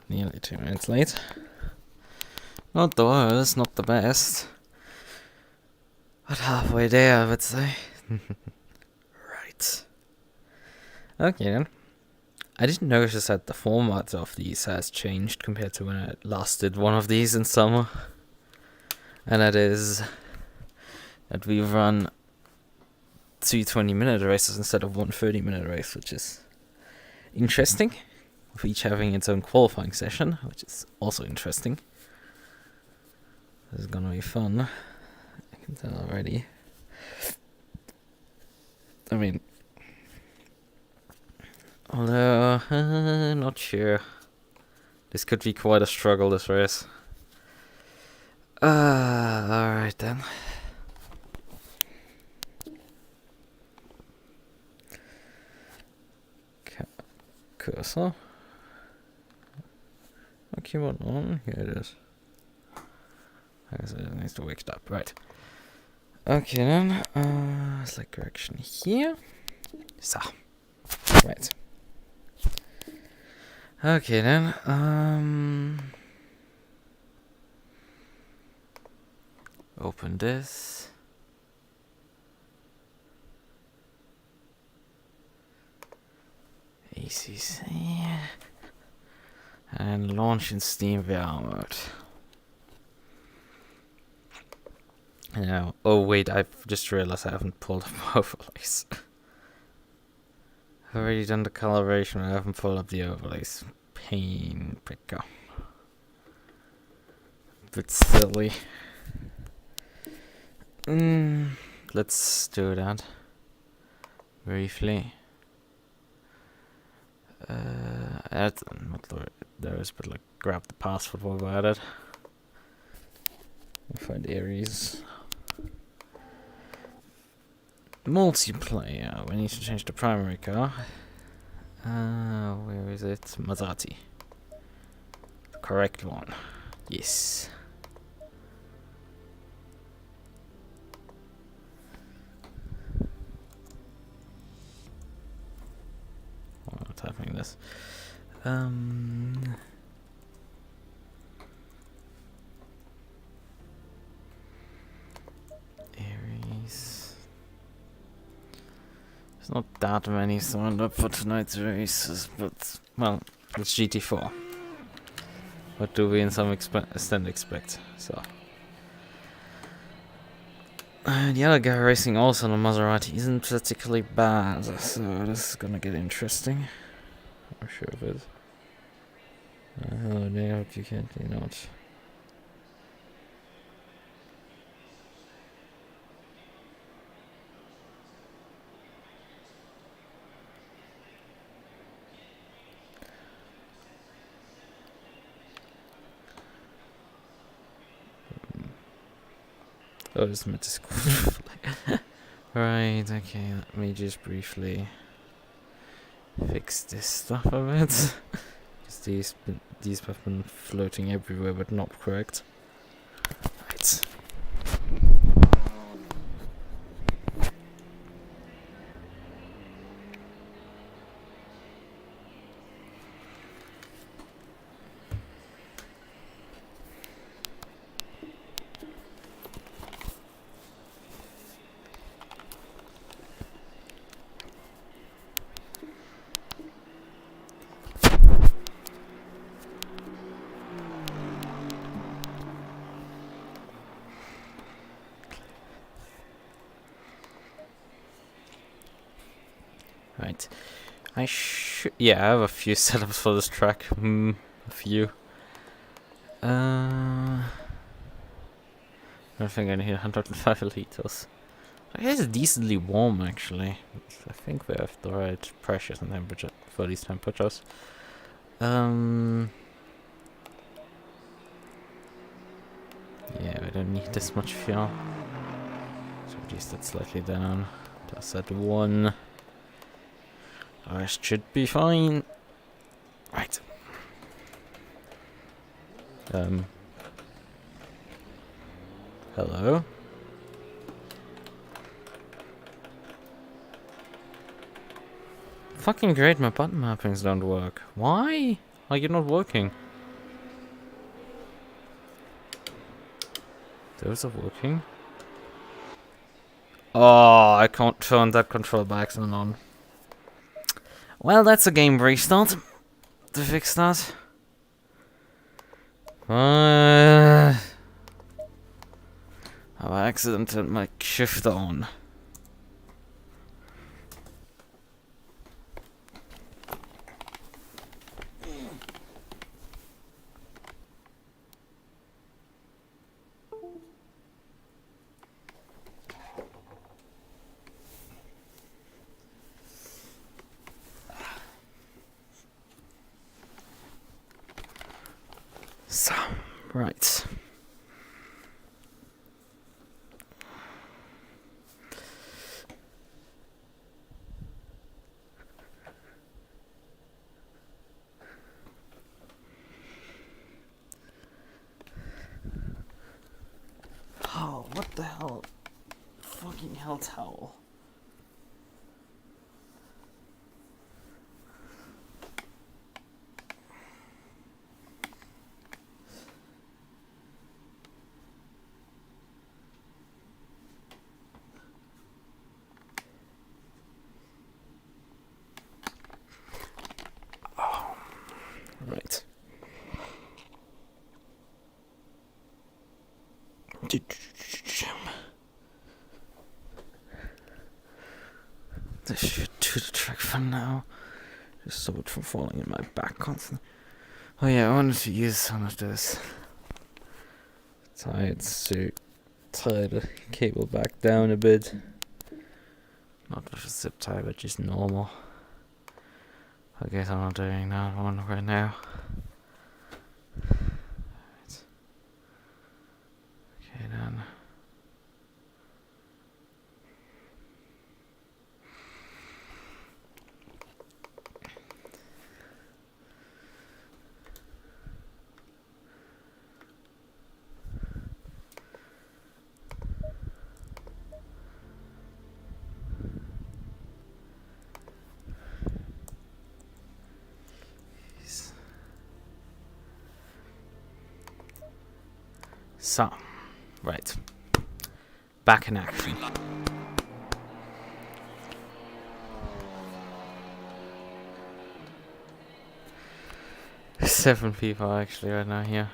Nearly 2 minutes late. Not the worst, not the best. But halfway there, I would say. Right. Okay then. I didn't notice that the format of these has changed compared to when I last did one of these in summer. And that is that we run 2 20-minute races instead of 1 30-minute race, which is interesting. With each having its own qualifying session, which is also interesting. This is gonna be fun. I can tell already. I mean, although, not sure. This could be quite a struggle, this race. Alright then. Cursor. Oh, keyboard on. Here it is. I guess it needs to wake it up. Right. Okay then. Select correction here. So. Right. Okay then. Open this. ACC. And launch in Steam VR mode. Now, oh wait, I've just realized I haven't pulled up overlays. I've already done the calibration, I haven't pulled up the overlays. Pain picker. Bit silly. Let's do that. Briefly. Add, not there is, but like grab the password while we're at it. Find Aris. Multiplayer. We need to change the primary car. Where is it? Maserati. The correct one. Yes. I'm not typing this. Aris. There's not that many signed up for tonight's races, but, well, it's GT4. What do we in some extent expect? So. The other guy racing also on a Maserati isn't particularly bad, so this is gonna get interesting. I'm sure of it. Hello there, but you can't do not. Oh, this meant to school. Right, okay, let me just briefly fix this stuff a bit. Because these have been floating everywhere but not correct. Right. Right. I have a few setups for this track. A few. I don't think I need 105 liters. I guess it's decently warm actually. I think we have the right pressures and temperature for these temperatures. Yeah, we don't need this much fuel. So reduce that slightly down. That's at 1. The rest should be fine. Right. Hello? Fucking great, my button mappings don't work. Why are you not working? Those are working. Oh, I can't turn that control by accident on. Well, that's a game restart to fix that. I accidentally turned my shifter on. So, right. Oh, what the hell? Fucking hell towel. Right. This should do the trick for now. Just so it from falling in my back constantly. Oh yeah, I wanted to use some of this. Tie the cable back down a bit. Not with a zip tie, but just normal. I guess I'm not doing that one right now. Right. Okay then. So, right. Back in action. Seven people actually right now here.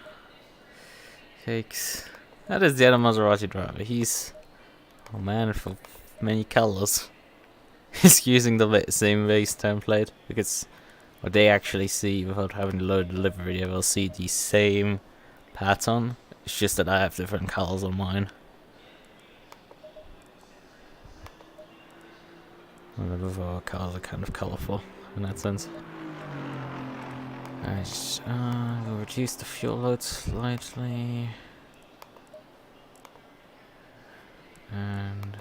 Cakes. That is the other Maserati driver. He's a man for many colors. He's using the same base template because what they actually see without having to load delivery, they will see the same pattern. It's just that I have different colors on mine. Well, both our cars are kind of colorful in that sense. Alright, we'll reduce the fuel load slightly. And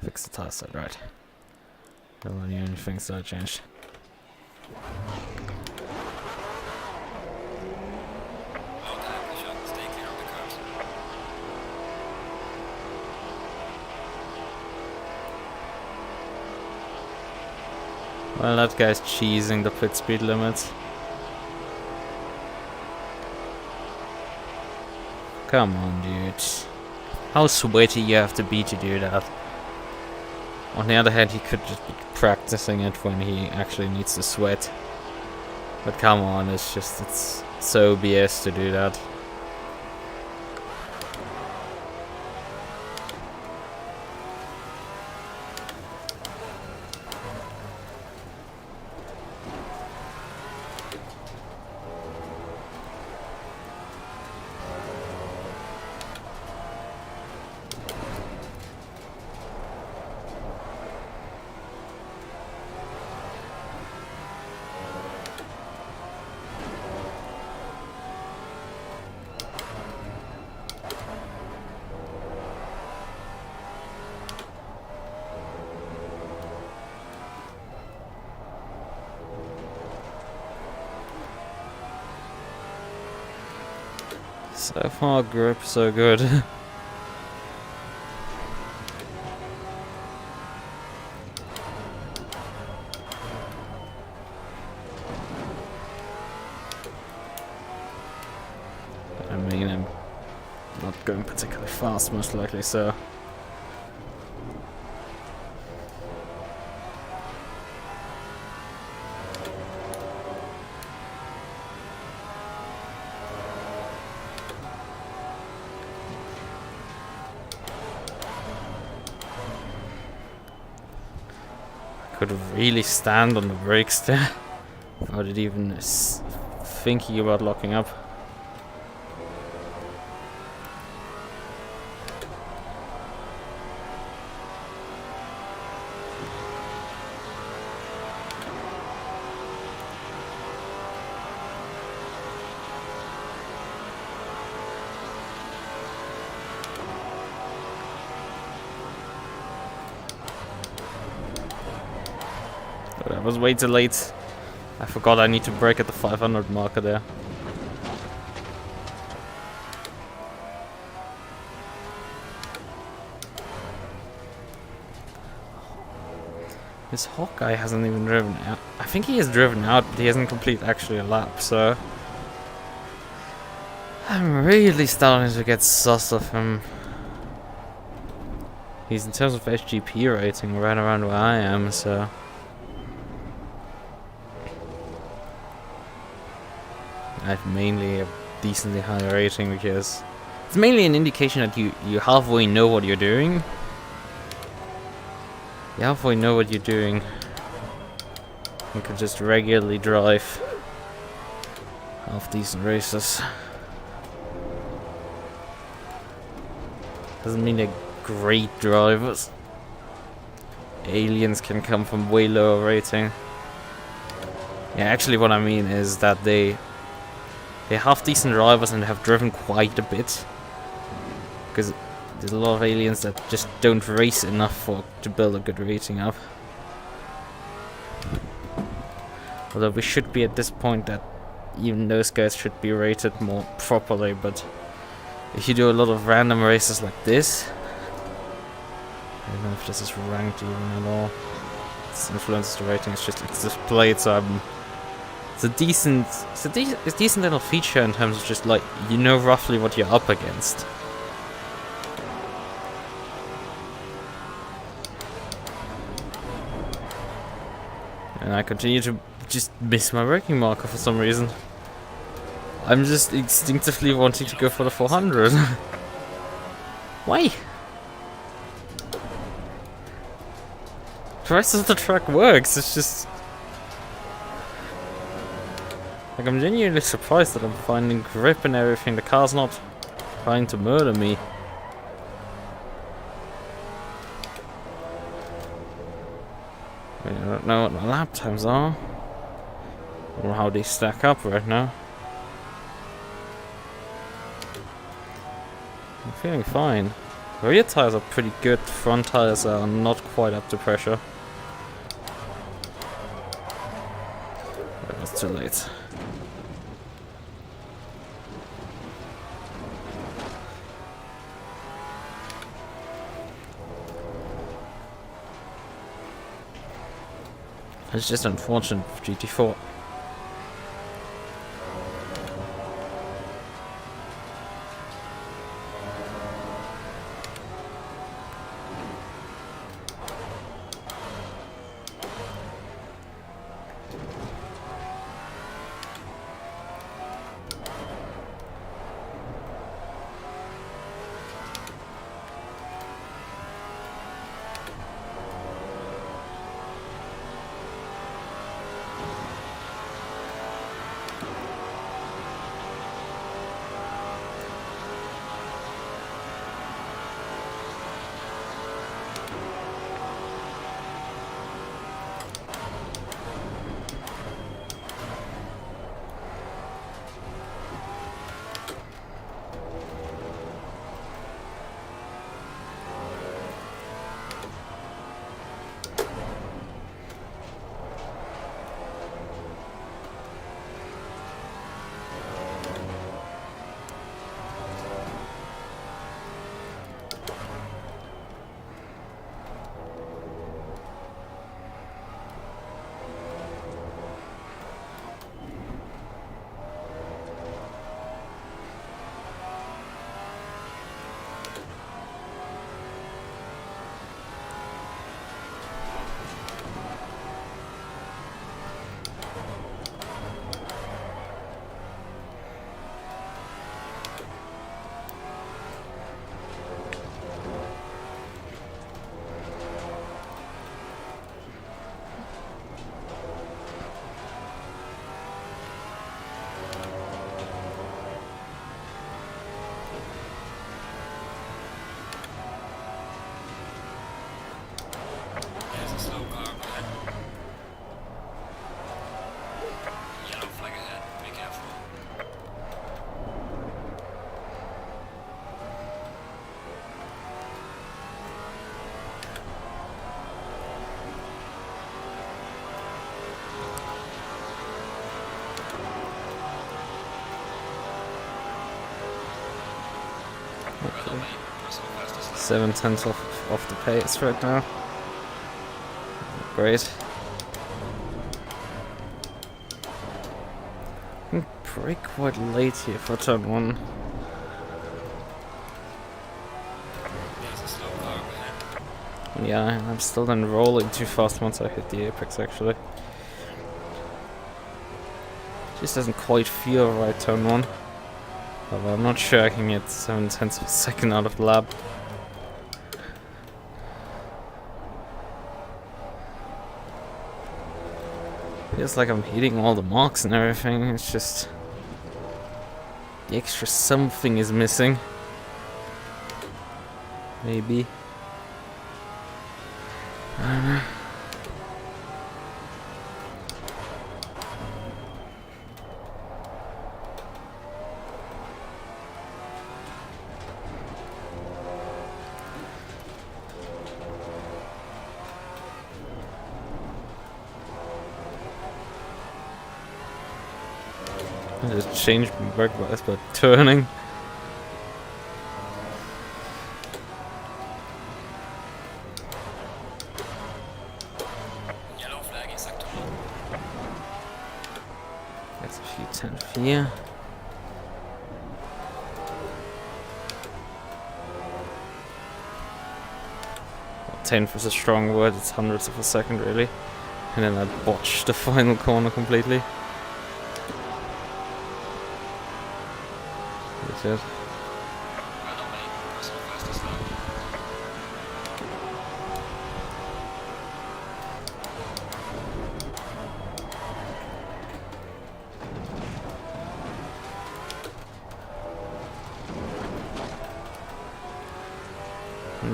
fix the tire set, right. Those are the only things that I changed. Well, that guy's cheesing the pit speed limits. Come on, dude. How sweaty you have to be to do that. On the other hand, he could just be practicing it when he actually needs to sweat. But come on, it's so BS to do that. So far, grip so good. I mean, I'm not going particularly fast, most likely so. Could really stand on the brakes there without it even thinking about locking up. That was way too late. I forgot I need to brake at the 500 marker there. This Hawkeye hasn't even driven out. I think he has driven out, but he hasn't completed actually a lap, so I'm really starting to get sus of him. He's in terms of SGP rating right around where I am, so I have mainly a decently high rating because it's mainly an indication that you halfway know what you're doing. You halfway know what you're doing. You can just regularly drive half decent races. Doesn't mean they're great drivers. Aliens can come from way lower rating. Yeah, actually what I mean is that they're half decent drivers and have driven quite a bit. Because there's a lot of aliens that just don't race enough to build a good rating up. Although we should be at this point that even those guys should be rated more properly, but if you do a lot of random races like this, I don't know if this is ranked even at all. It influences the rating, it's displayed, so it's a decent little feature in terms of just like, you know roughly what you're up against. And I continue to just miss my braking marker for some reason. I'm just instinctively wanting to go for the 400. Why? The rest of the track works, it's just like, I'm genuinely surprised that I'm finding grip and everything. The car's not trying to murder me. I don't know what my lap times are, or how they stack up right now. I'm feeling fine. The rear tires are pretty good, the front tires are not quite up to pressure. That was too late. It's just unfortunate for GT4. Okay. 7/10 off the pace right now. Great. I brake quite late here for turn 1. Yeah, I'm still then rolling too fast once I hit the apex actually. Just doesn't quite feel right turn 1. But I'm not sure I can get 7/10 of a second out of the lap. Feels like I'm hitting all the marks and everything, it's just the extra something is missing. Maybe. I don't know. I just changed my brake bias by turning. Yellow flag in sector 1. That's a few 10 here. Well, 10th is a strong word, it's hundredths of a second really. And then I botched the final corner completely. That's it.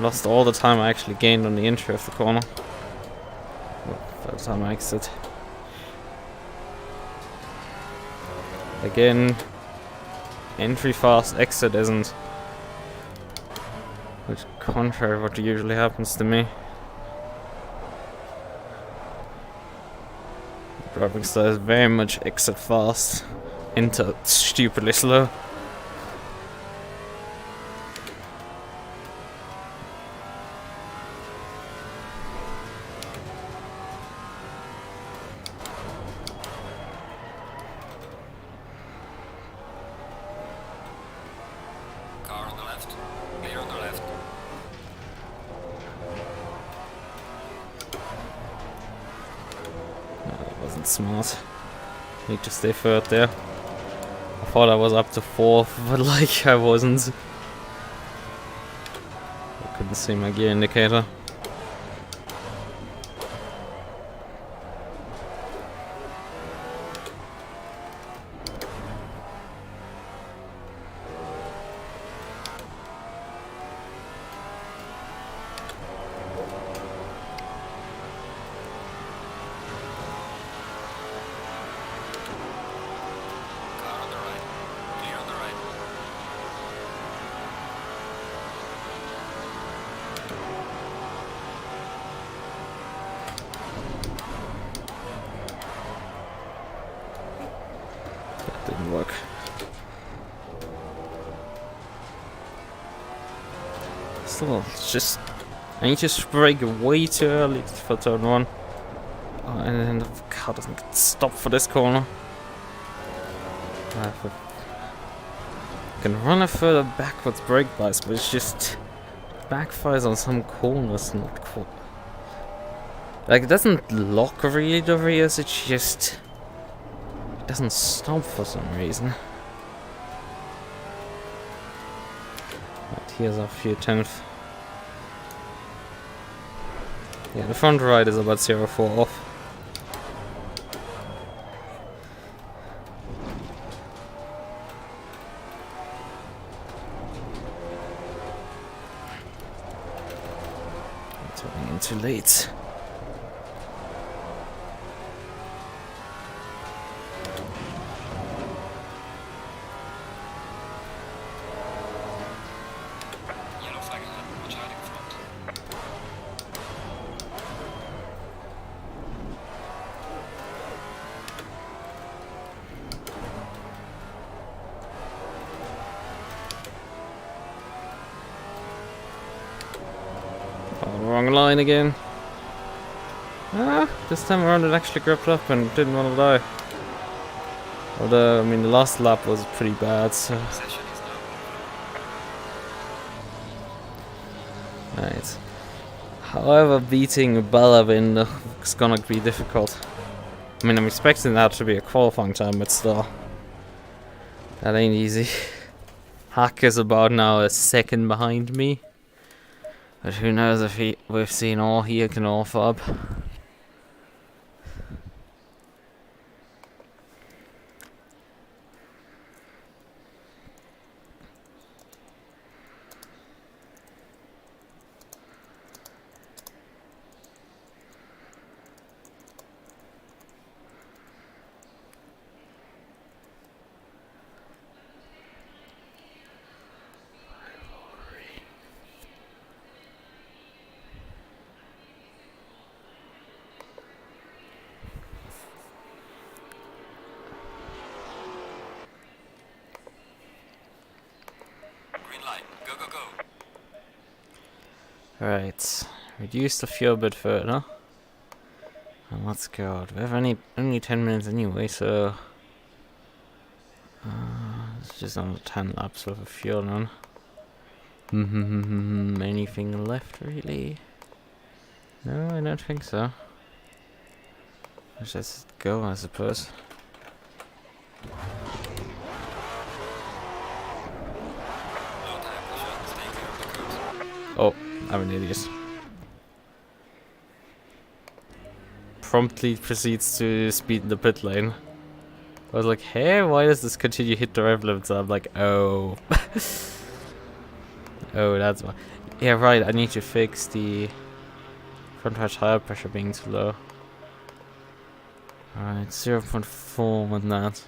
Lost all the time I actually gained on the intro of the corner. By the time I exit. Again, entry fast, exit isn't. Which is contrary to what usually happens to me. Driving style is very much exit fast, enter stupidly slow. Smart. Need to stay third there. I thought I was up to 4th, but like I wasn't. I couldn't see my gear indicator. Didn't work. Still, it's just I need to brake way too early for turn 1. Oh, and then the car doesn't stop for this corner. I can run a further backwards brake bias, but it's just backfires on some corners. Not cool. Like it doesn't lock really the rears. It's just doesn't stop for some reason. Right, here's our few 10th. Yeah, the front right is about 0.4 off. Turning in too late. line again. This time around it actually gripped up and didn't want to die. Although, I mean, the last lap was pretty bad, so... Right. However, beating Ballavin is gonna be difficult. I mean, I'm expecting that to be a qualifying time, but still. That ain't easy. Hack is about now a second behind me. But who knows if we've seen all he can offer up. Right, reduce the fuel a bit further. And let's go. We have only 10 minutes anyway, so it's just under 10 laps with a fuel on. Anything left really? No, I don't think so. Let's just go, I suppose. Oh, I'm an idiot. Promptly proceeds to speed in the pit lane. I was like, hey, why does this continue hit the rev limit? So I'm like, oh. Oh, that's why. Yeah, right, I need to fix the front right tire pressure being too low. Alright, 0.4 with that.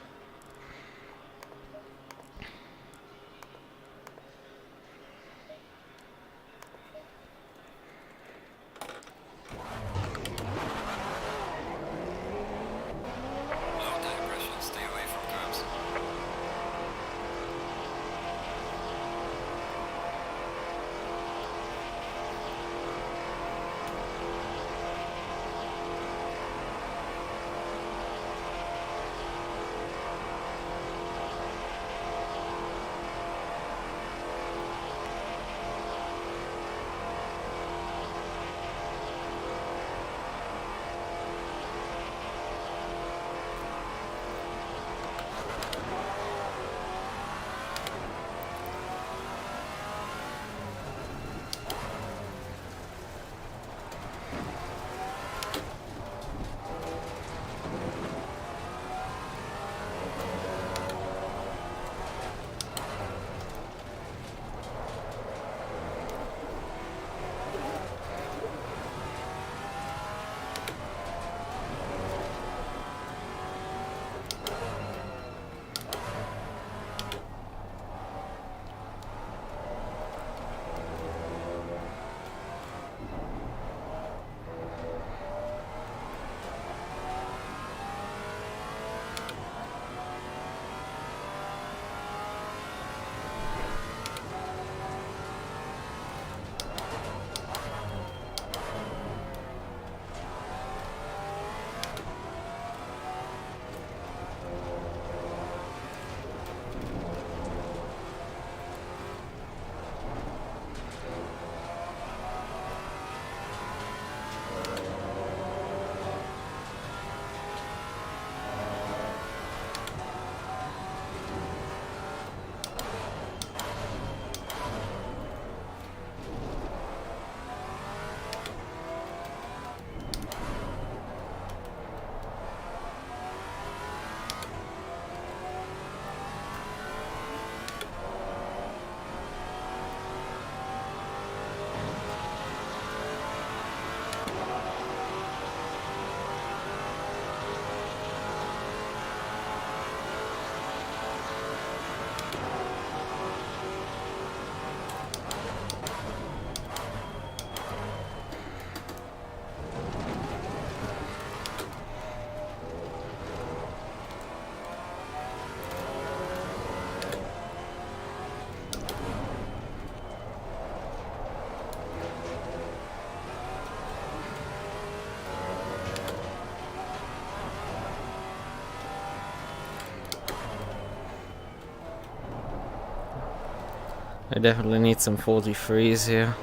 I definitely need some 43s here,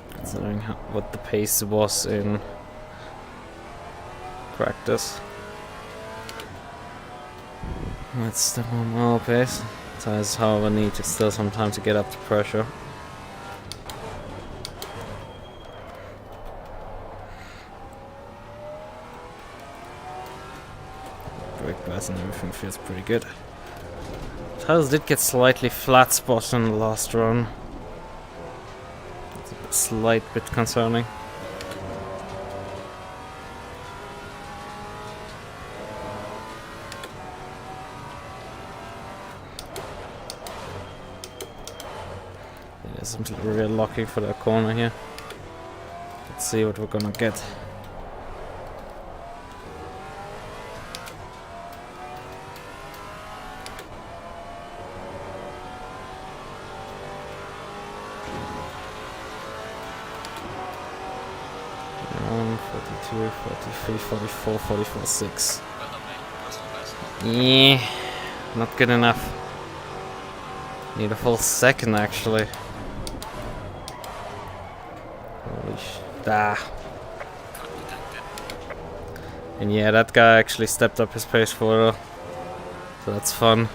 considering what the pace was in practice. Let's step on my pace. Tires, however, need to still some time to get up to pressure. Brake pads and everything feels pretty good. Tires did get slightly flat spot in the last run. It's a slight bit concerning. There's some real locking for that corner here. Let's see what we're gonna get. Around 42, 43, 44, 44, 6. Yeah, not good enough. Need a full second actually. Holy sh... Ah. And yeah, that guy actually stepped up his pace for so that's fun.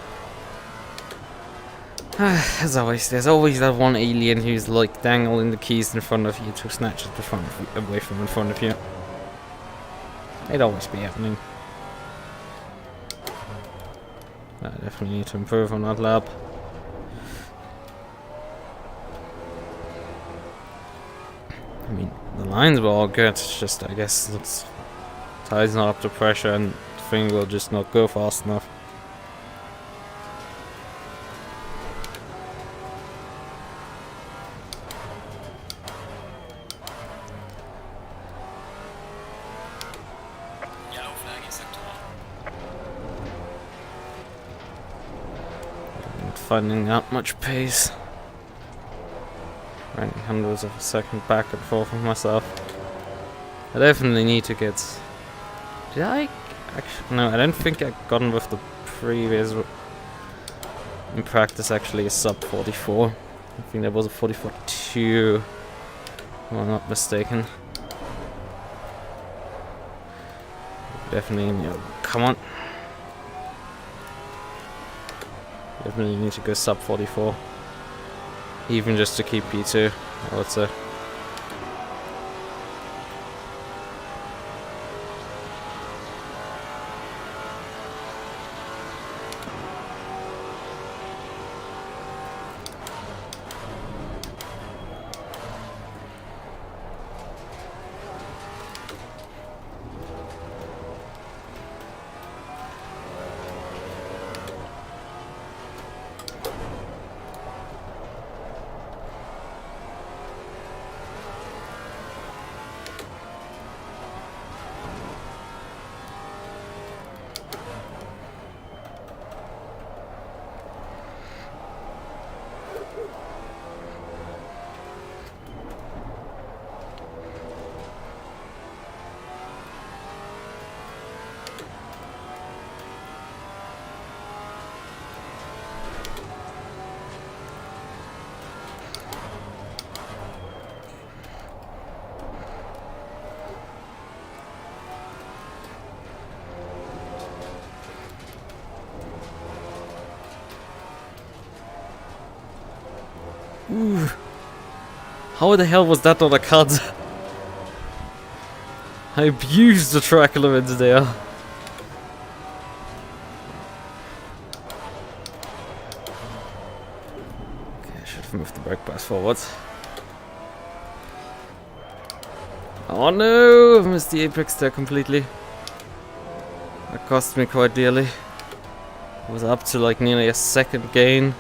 As always, there's always that one alien who's like dangling the keys in front of you to snatch it away from in front of you. It'd always be happening. I definitely need to improve on that lap. I mean, the lines were all good, it's just, I guess, it's tires not up to pressure and the thing will just not go fast enough. Not finding that much pace. Running hundreds of a second back and forth with myself. I definitely need to get... Did I... Actually, no, I don't think I got on with the previous... In practice, actually, a sub 44. I think there was a 44.2. If I'm not mistaken. Definitely, you know, come on. Definitely need to go sub 44. Even just to keep P2, I would say. Ooh. How the hell was that not a cut? I abused the track limits there. Okay, I should have moved the brake pads forward. Oh no! I missed the apex there completely. That cost me quite dearly. I was up to like nearly a second gain.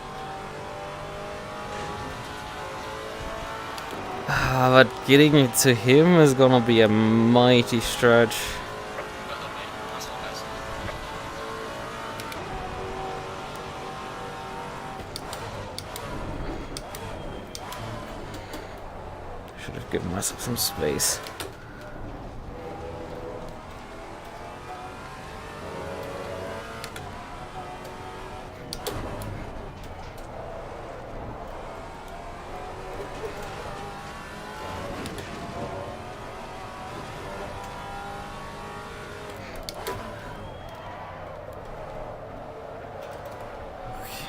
But getting it to him is gonna be a mighty stretch. Should have given myself some space.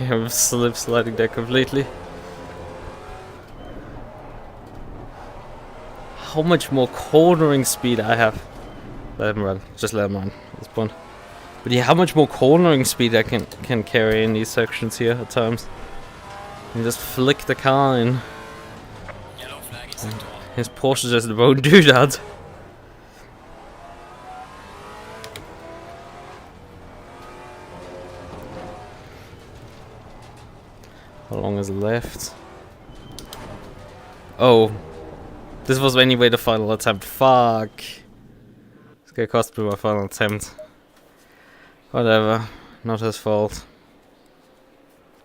I'm slip sliding there completely. How much more cornering speed I have. Let him run. Just let him run at this point. But yeah, how much more cornering speed I can carry in these sections here at times. And just flick the car in. His Porsche just won't do that. How long is left? Oh. This was anyway the final attempt. Fuck. This guy cost me my final attempt. Whatever. Not his fault.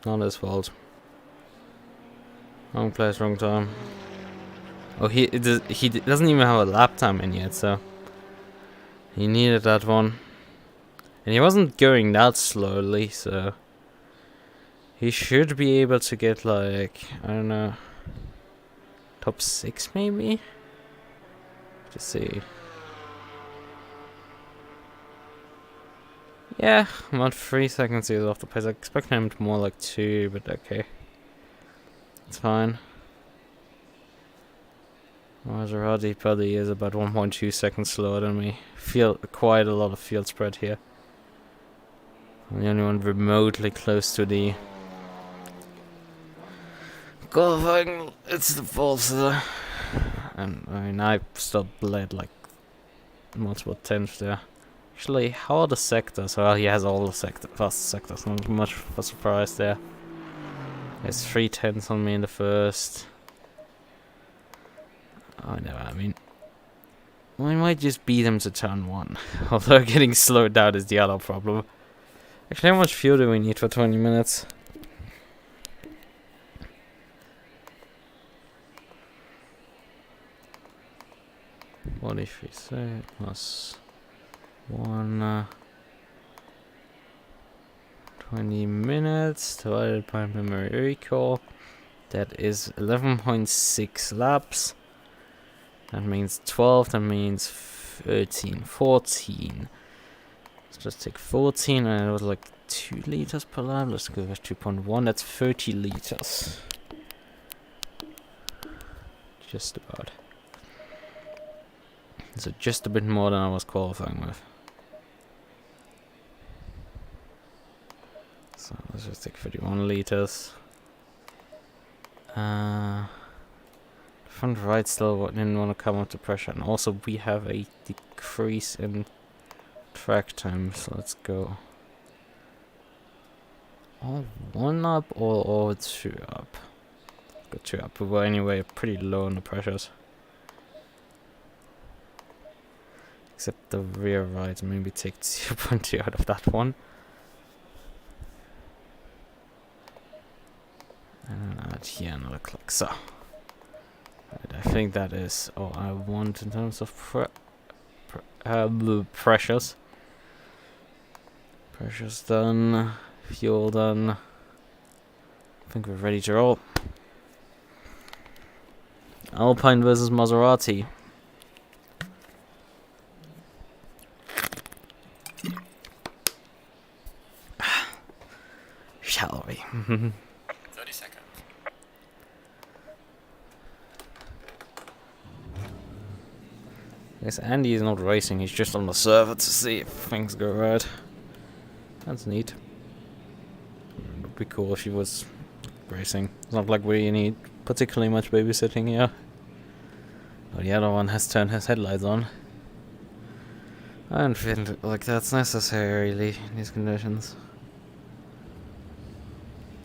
Not his fault. Wrong place, wrong time. Oh, he doesn't even have a lap time in yet, so he needed that one. And he wasn't going that slowly, so he should be able to get, like, I don't know, top 6 maybe? Just see. Yeah, I'm about 3 seconds he's off the pace. I expect him to more like 2, but okay. It's fine. Maserati probably is about 1.2 seconds slower than me. Feel quite a lot of field spread here. I'm the only one remotely close to the qualifying. It's the false. And I mean, I still bled like multiple tenths there. Actually, how are the sectors? Well, he has all the fast sectors. Not much of a surprise there. There's 3 tenths on me in the first. Oh no, I mean, we might just beat him to turn 1. Although getting slowed down is the other problem. Actually, how much fuel do we need for 20 minutes? What if we say plus 1 20 minutes divided by memory recall? That is 11.6 laps. That means 12, that means 13, 14. Let's just take 14, and it was like 2 liters per lap. Let's go with 2.1, that's 30 liters. Just about. So just a bit more than I was qualifying with. So let's just take 31 liters. Front right still didn't want to come up to pressure, and also we have a decrease in track time, so let's go all 1 up or all 2 up. Go 2 up, but we're anyway pretty low on the pressures. Except the rear right, maybe take 0.2 out of that one. And add here another click, so. I think that is all I want in terms of pressures. Pressures done, fuel done. I think we're ready to roll. Alpine versus Maserati. Shall we? 30 seconds. Yes, Andy is not racing, he's just on the server to see if things go right. That's neat. It would be cool if he was racing. It's not like we need particularly much babysitting here. But the other one has turned his headlights on. I don't feel like that's necessary really in these conditions.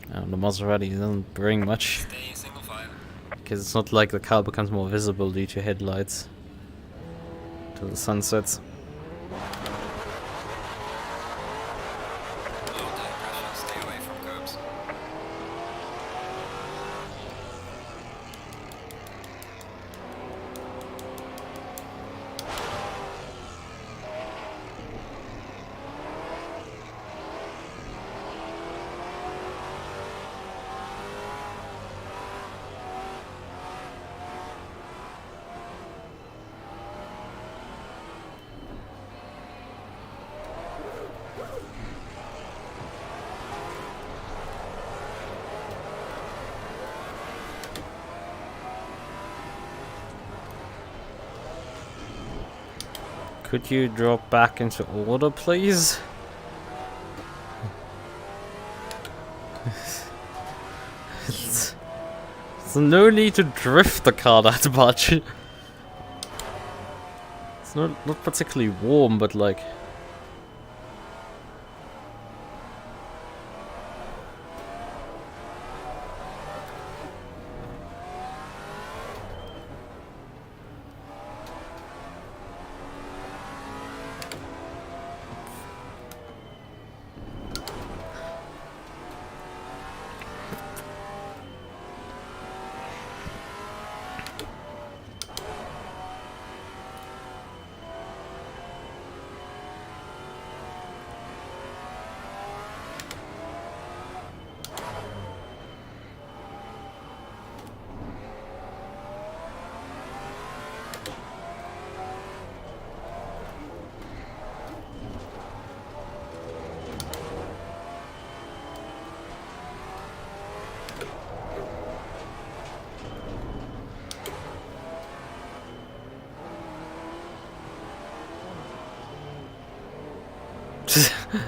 The Maserati doesn't bring much. Stay single file. Because it's not like the car becomes more visible due to headlights. Till the sun sets. Low tire pressure. Stay away from curbs. Could you drop back into order, please? There's no need to drift the car that much. It's not particularly warm, but like...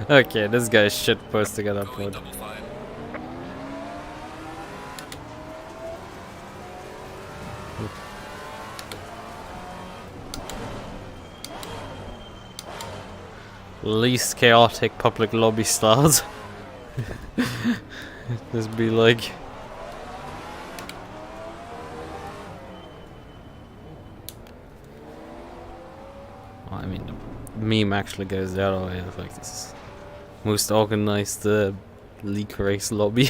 Okay, this guy's shit supposed to get upload. Double fine. Least chaotic public lobby stars. Just be like... Oh, I mean, the meme actually goes the other way. It's like this is most organized league race lobby.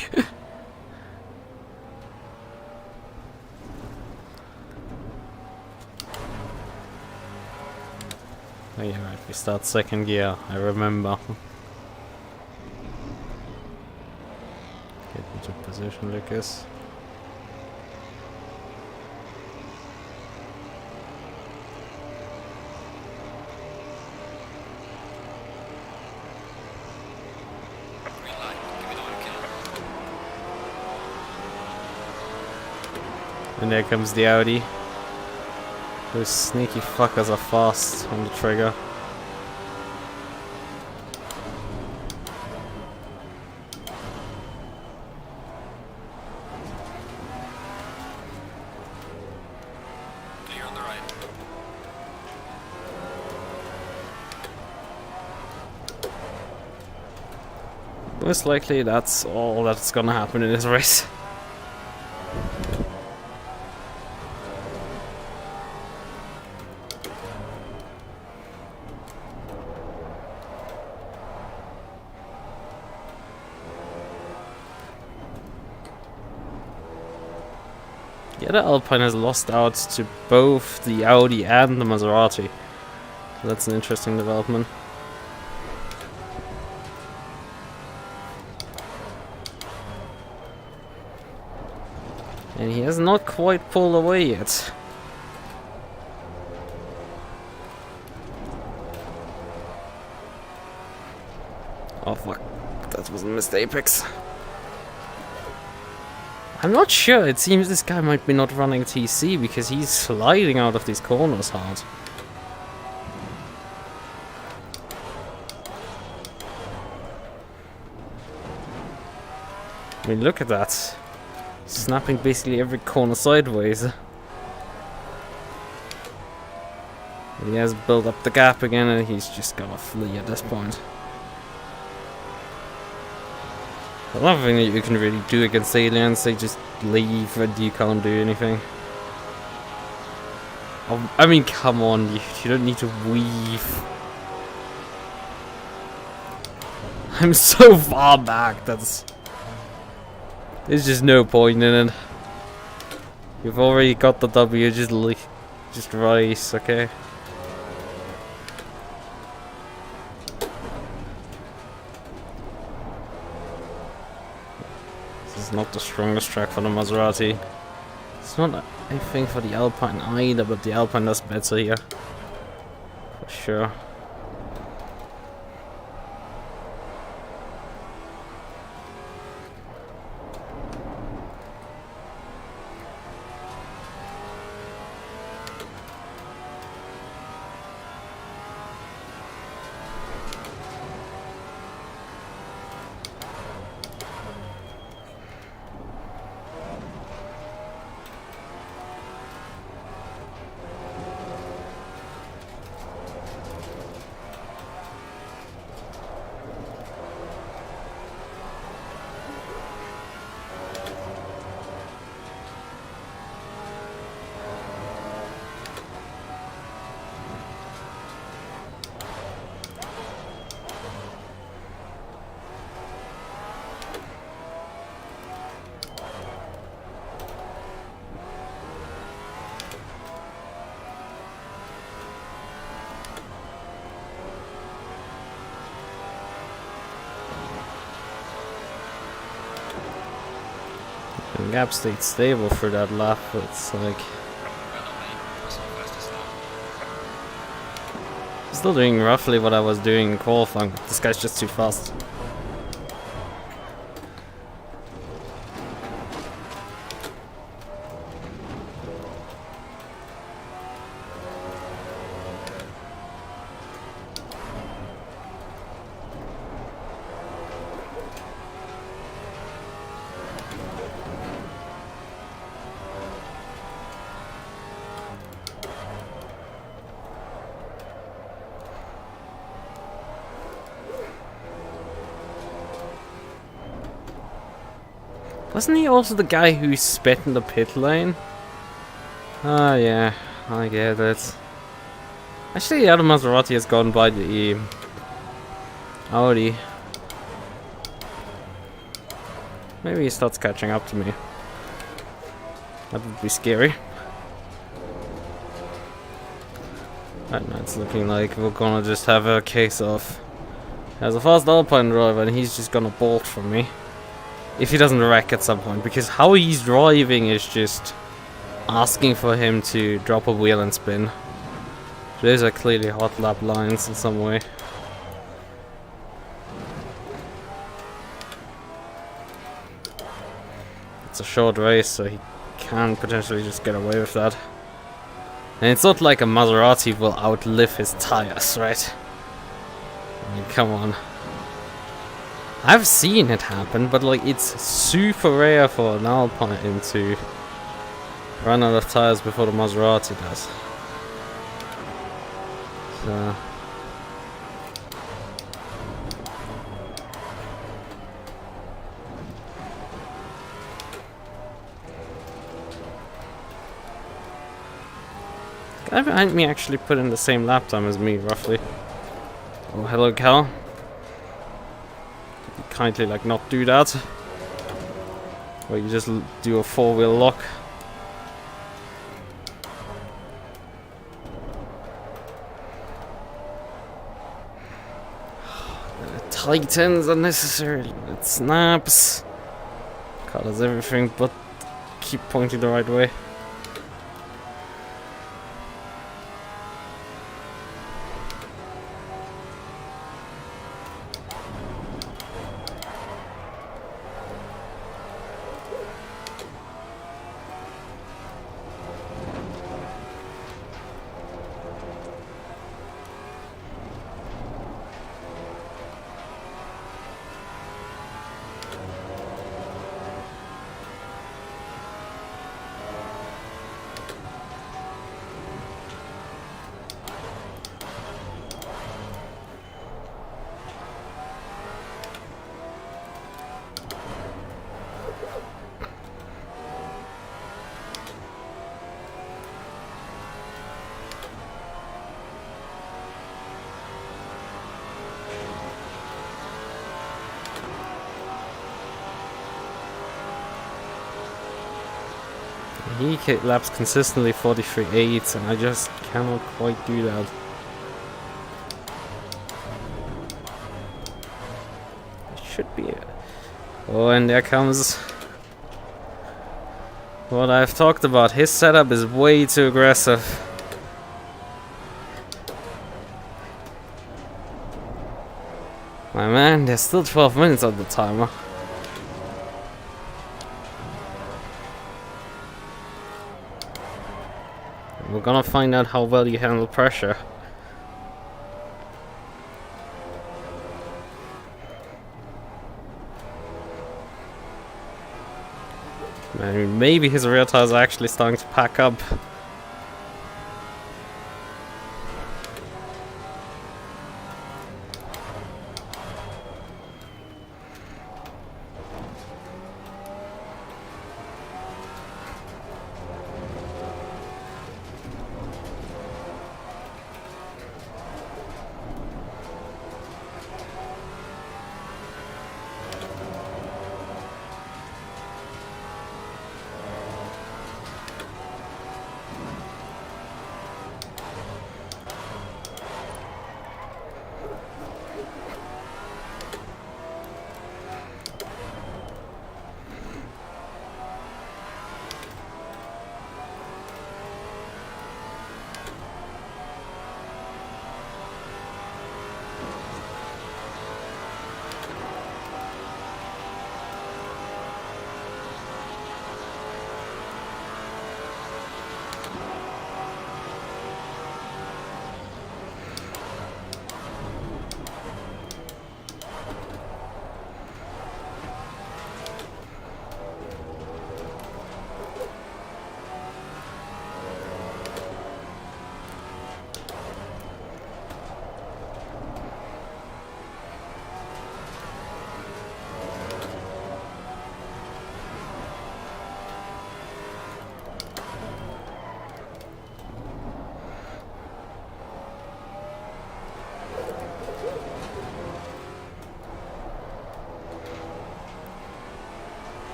Oh yeah, right, we start second gear, I remember. Get into position, Lukas. Green light. Give me the one kill. And there comes the Audi. Those sneaky fuckers are fast on the trigger. Clear on the right. Most likely that's all that's gonna happen in this race. Yeah, the Alpine has lost out to both the Audi and the Maserati. So that's an interesting development. And he has not quite pulled away yet. Oh fuck, that was a missed apex. I'm not sure, it seems this guy might be not running TC because he's sliding out of these corners hard. I mean, look at that. Snapping basically every corner sideways. But he has built up the gap again and he's just gonna flee at this point. Another thing that you can really do against aliens, they just leave and you can't do anything. I mean, come on, you don't need to weave. I'm so far back, there's just no point in it. You've already got the W, just race, okay? This is not the strongest track for the Maserati. It's not anything for the Alpine either, but the Alpine does better here. For sure. Gap stayed stable for that lap, but it's like still doing roughly what I was doing in qualifying. This guy's just too fast. Wasn't he also the guy who spit in the pit lane? Oh yeah, I get it. Actually, the other Maserati has gone by the Audi. Maybe he starts catching up to me. That would be scary. Right now it's looking like we're gonna just have a case of there's a fast Alpine driver and he's just gonna bolt from me. If he doesn't wreck at some point, because how he's driving is just asking for him to drop a wheel and spin. Those are clearly hot lap lines in some way. It's a short race, so he can potentially just get away with that. And it's not like a Maserati will outlive his tires, right? I mean, come on. I've seen it happen, but like it's super rare for an Alpine to run out of tires before the Maserati does. So the guy behind me actually put in the same lap time as me, roughly. Oh, hello, Cal. Kindly like not do that, where you just do a four-wheel lock. It tightens unnecessarily. It snaps. Car does everything but keep pointing the right way. He laps consistently 43.8 and I just cannot quite do that. It should be it. Oh, and there comes what I've talked about. His setup is way too aggressive. My man, there's still 12 minutes on the timer. We're gonna find out how well you handle pressure. I mean, maybe his rear tires are actually starting to pack up.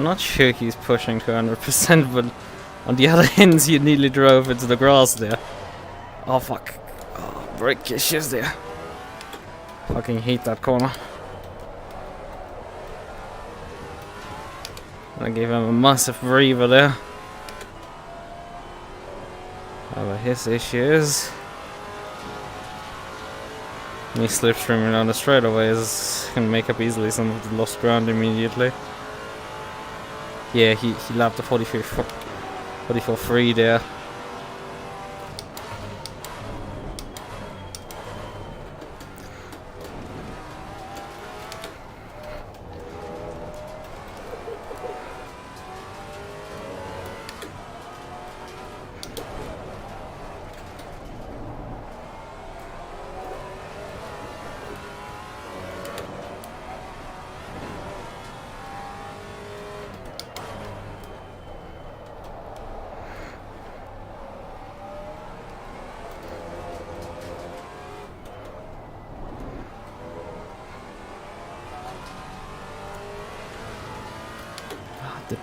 I'm not sure he's pushing 200%, but on the other hand, he nearly drove into the grass there. Oh fuck. Oh, brake issues there. Fucking hate that corner. I gave him a massive breather there. However, his issue is me slipstreaming down the straightaways can make up easily some of the lost ground immediately. Yeah, he lapped the 44.3 there.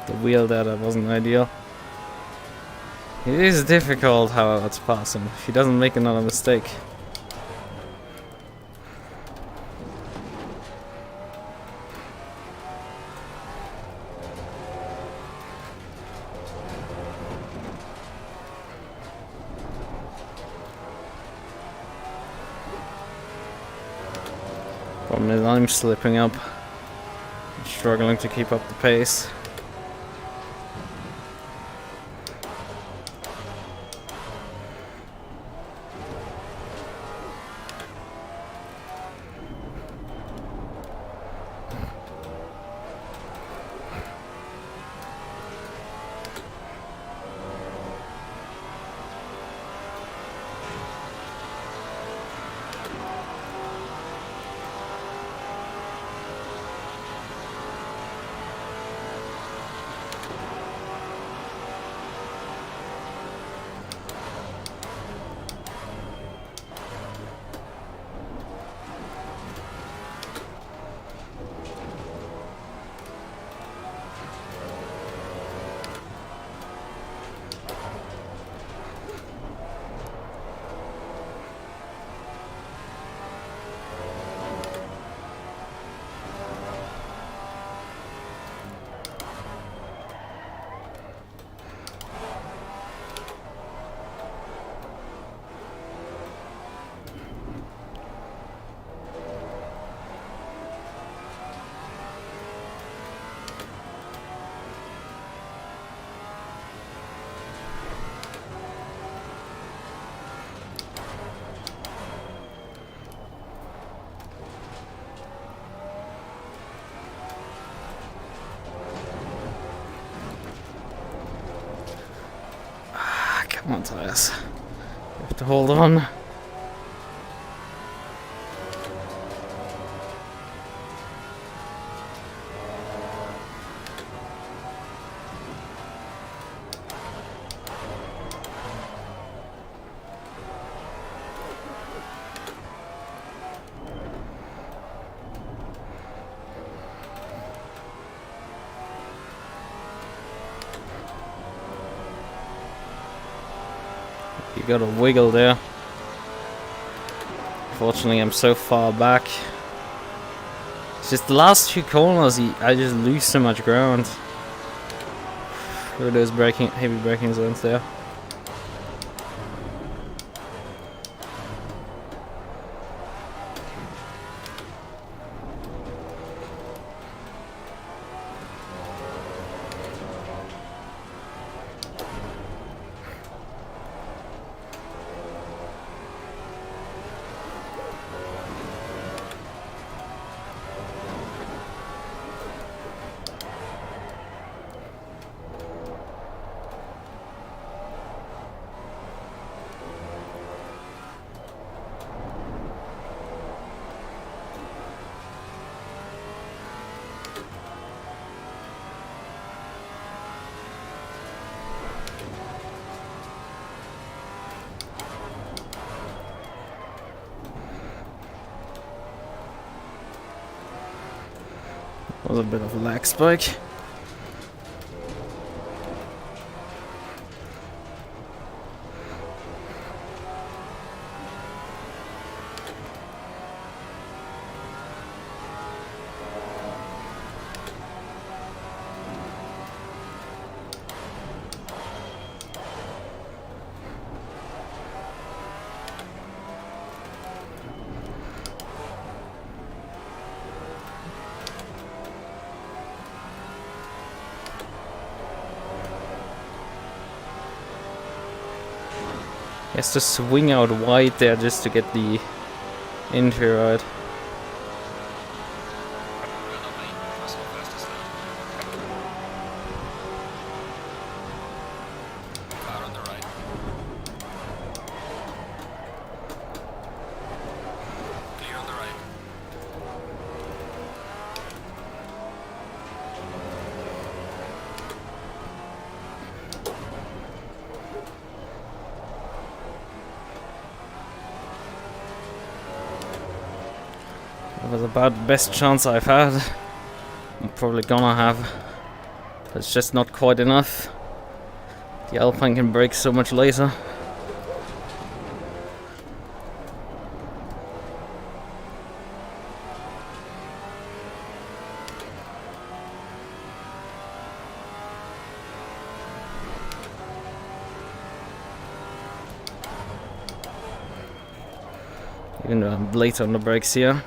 The wheel there, that wasn't ideal. It is difficult, however, to pass him if he doesn't make another mistake. Problem is, I'm slipping up, struggling to keep up the pace. Come on, tires. You have to hold on. You got a wiggle there. Fortunately, I'm so far back. It's just the last few corners, I just lose so much ground. Through those heavy braking zones there. Was a bit of a lag spike. has to swing out wide there just to get the entry right. Well done, mate. That's all fastest now. Car on the right. Clear on the right. That was about the best chance I've had. I'm probably gonna have. It's just not quite enough. The Alpine can brake so much later. Even though I'm late on the brakes here.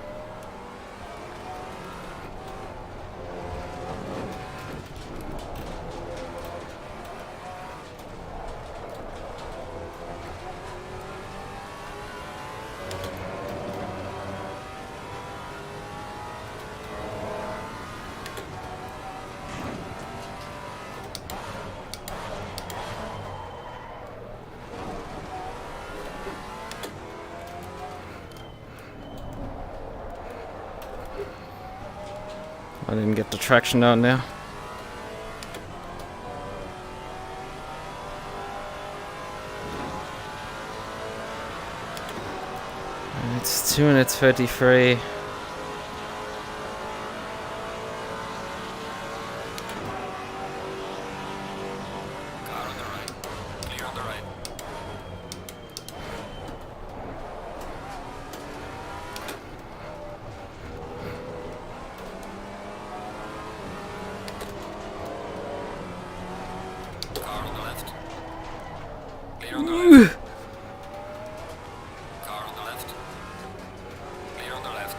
I didn't get the traction down there. And it's 233. Car on the right. Clear on the right. Car on the left. Clear on the left. Car on the left. Clear on the left.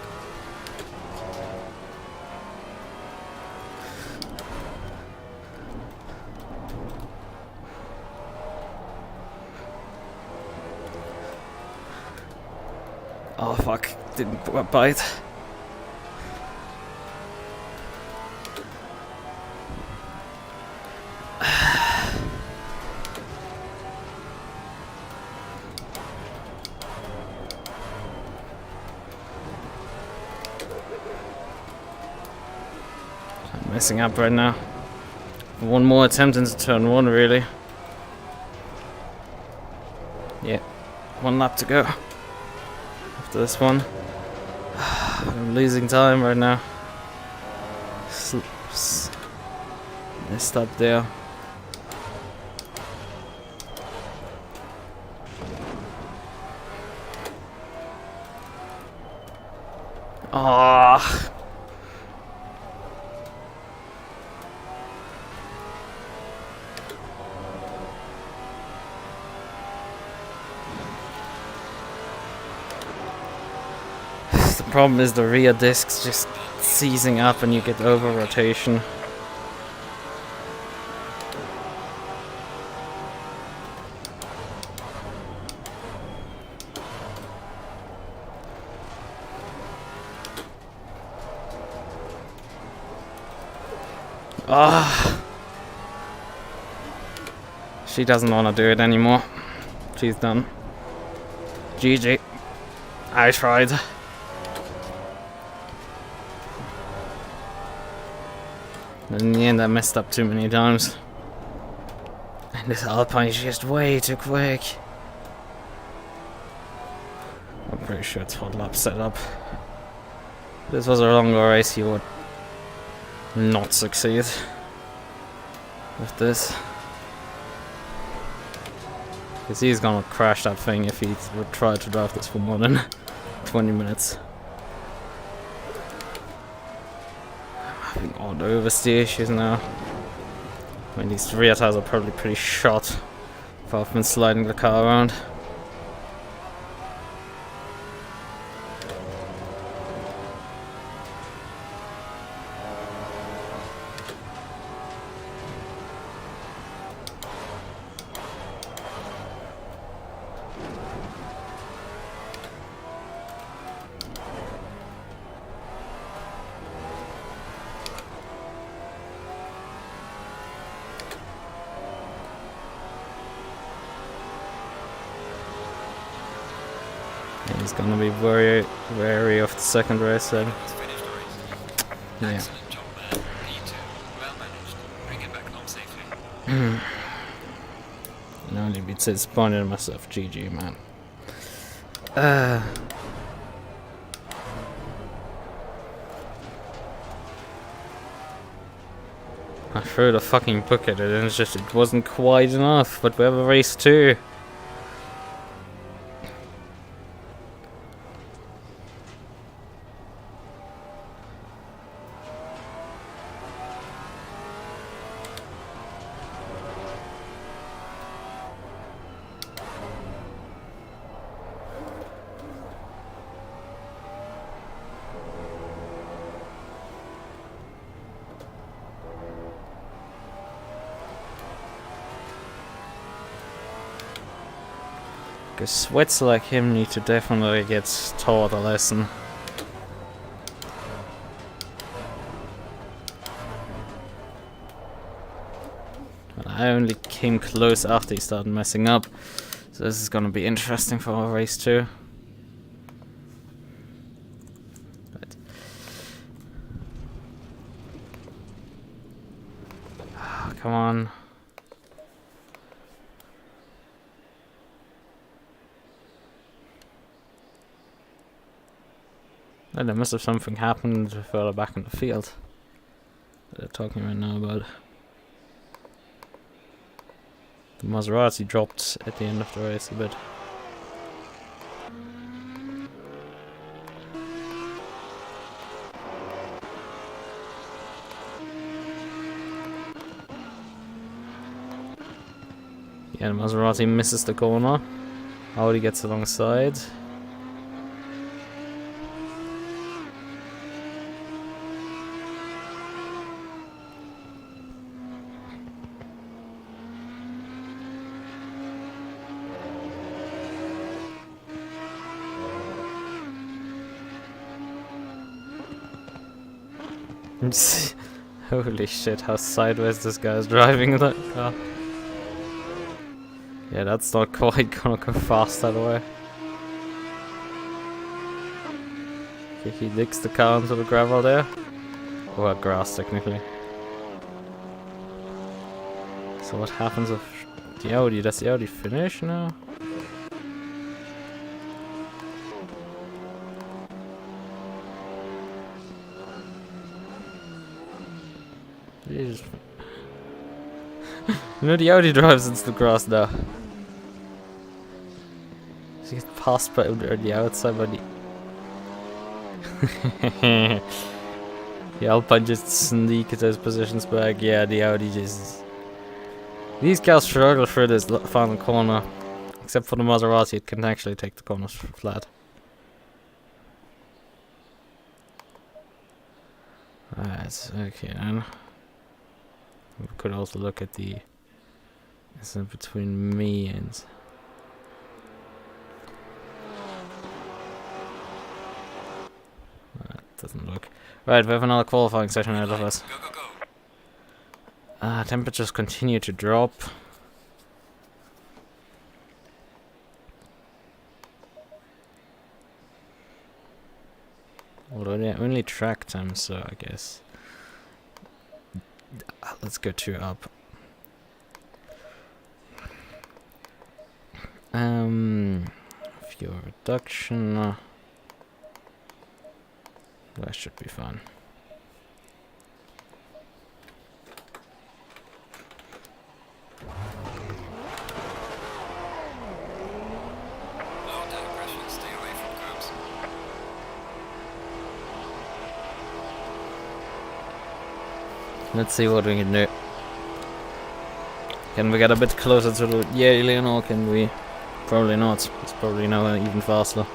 Oh fuck, didn't bite. I'm messing up right now. One more attempt into turn one, really. Yeah, one lap to go. After this one, I'm losing time right now. Messed up there. Ah. The problem is the rear discs just seizing up and you get over rotation. Ah, she doesn't want to do it anymore. She's done. GG. I tried. In the end, I messed up too many times. And this Alpine is just way too quick. I'm pretty sure it's hot lap setup. If this was a longer race, he would not succeed with this. Because he's gonna crash that thing if he would try to drive this for more than 20 minutes. I'm having all the oversteer issues now. I mean, these rear tires are probably pretty shot if I've been sliding the car around. He's gonna be very wary of the second race then. Almost finished the race. Yeah. Excellent job, man. P2. Well managed. Bring it back home safely. And only be disappointed in myself. GG, man. I threw the fucking book at it and it wasn't quite enough, but we have a race 2. Because sweats like him need to definitely get taught a lesson. But I only came close after he started messing up, so this is gonna be interesting for our race 2. But come on. And there must have something happened further back in the field that they're talking right now about. The Maserati dropped at the end of the race a bit. Yeah, the Maserati misses the corner. Audi gets alongside. Holy shit, how sideways this guy is driving that car. Yeah, that's not quite gonna go fast that way. Okay, he licks the car into the gravel there. Or grass, technically. So what happens if the Audi? Does the Audi finish now? Jesus. You know, the Audi drives into the grass now. She gets passed by the outside by the... The Alpine just sneak those positions back. Yeah, the Audi just... These cars struggle through this final corner. Except for the Maserati, it can actually take the corners flat. Alright, okay then. We could also look at the... It's in between me and... That doesn't look... Right, we have another qualifying session ahead of us. Go, go, go. Temperatures continue to drop. Although they're only track time, so I guess... Let's go 2 up. Fuel reduction. That should be fun. Low tire pressure. Stay away from curbs. Let's see what we can do. Can we get a bit closer to the alien, or can we? Probably not. It's probably now even faster.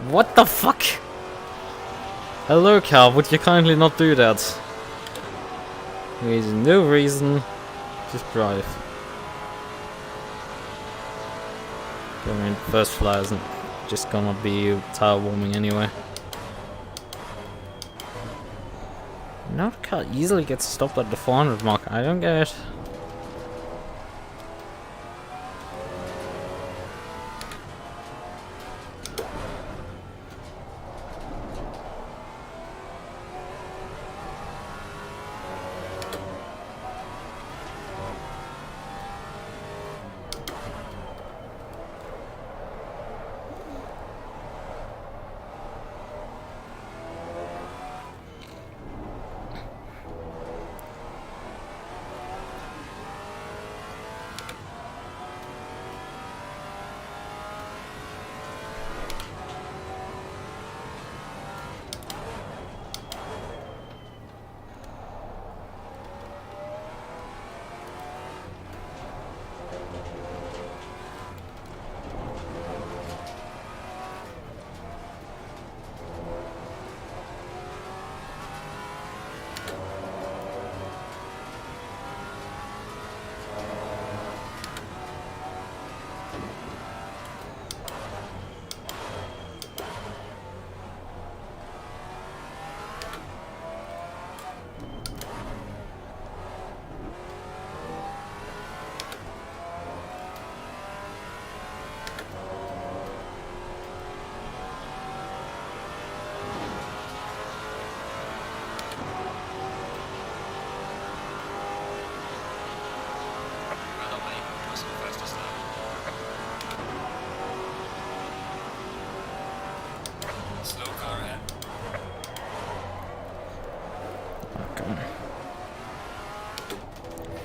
What the fuck? Hello, car, would you kindly not do that? There's no reason. Just drive. I mean, first fly isn't just gonna be tire warming anyway. Now the car easily gets stopped at the 400 mark. I don't get it.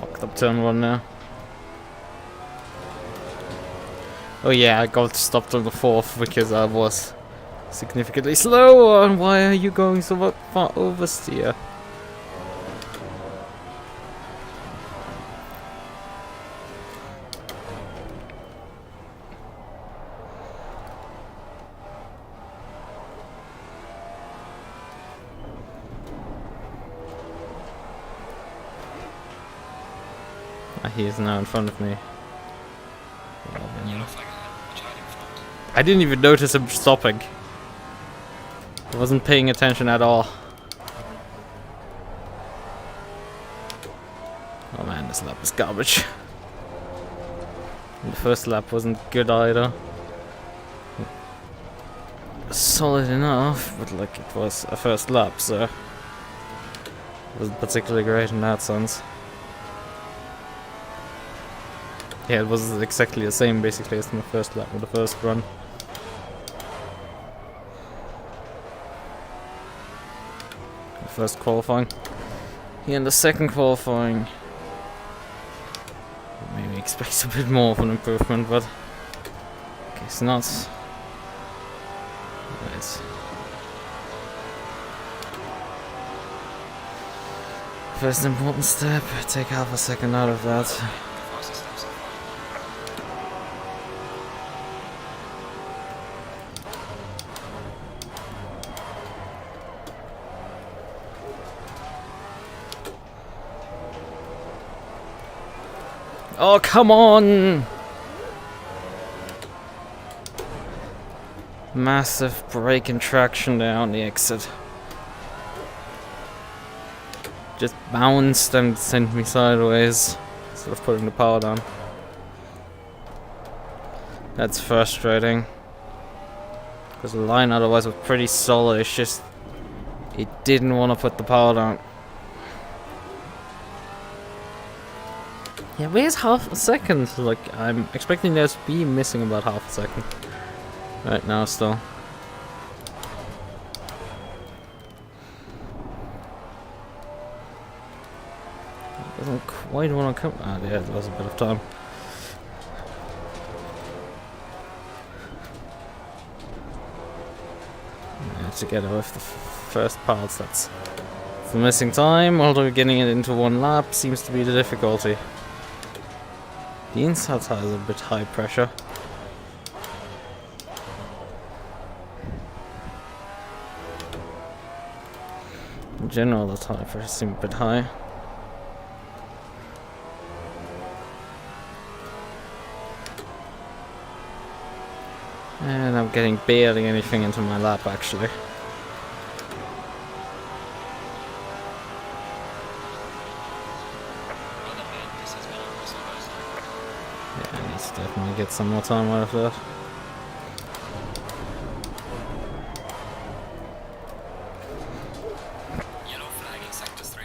Fucked up turn 1 now. Oh yeah, I got stopped on the 4th because I was significantly slow. And why are you going so far oversteer? He is now in front of me. I didn't even notice him stopping. I wasn't paying attention at all. Oh man, this lap is garbage. And the first lap wasn't good either. Solid enough, but like it was a first lap, so it wasn't particularly great in that sense. Yeah, it was exactly the same basically as my first lap with the first run. The first qualifying. Here in the second qualifying. Maybe expect a bit more of an improvement, but I guess not. Right. First important step, take half a second out of that. Oh, come on! Massive brake and traction down the exit. Just bounced and sent me sideways instead of putting the power down. That's frustrating. Because the line otherwise was pretty solid, it's just it didn't want to put the power down. Yeah, where's half a second? Like, I'm expecting there to be missing about half a second. Right now, still. Doesn't quite want to come. Ah, yeah, there was a bit of time. Yeah, together with the first parts, that's the missing time. Although getting it into one lap seems to be the difficulty. The inside tire is a bit high pressure. general, the tire pressure seems a bit high. And I'm getting barely anything into my lap, actually. Yeah, I need to definitely get some more time out of that. Yellow flag in sector 3.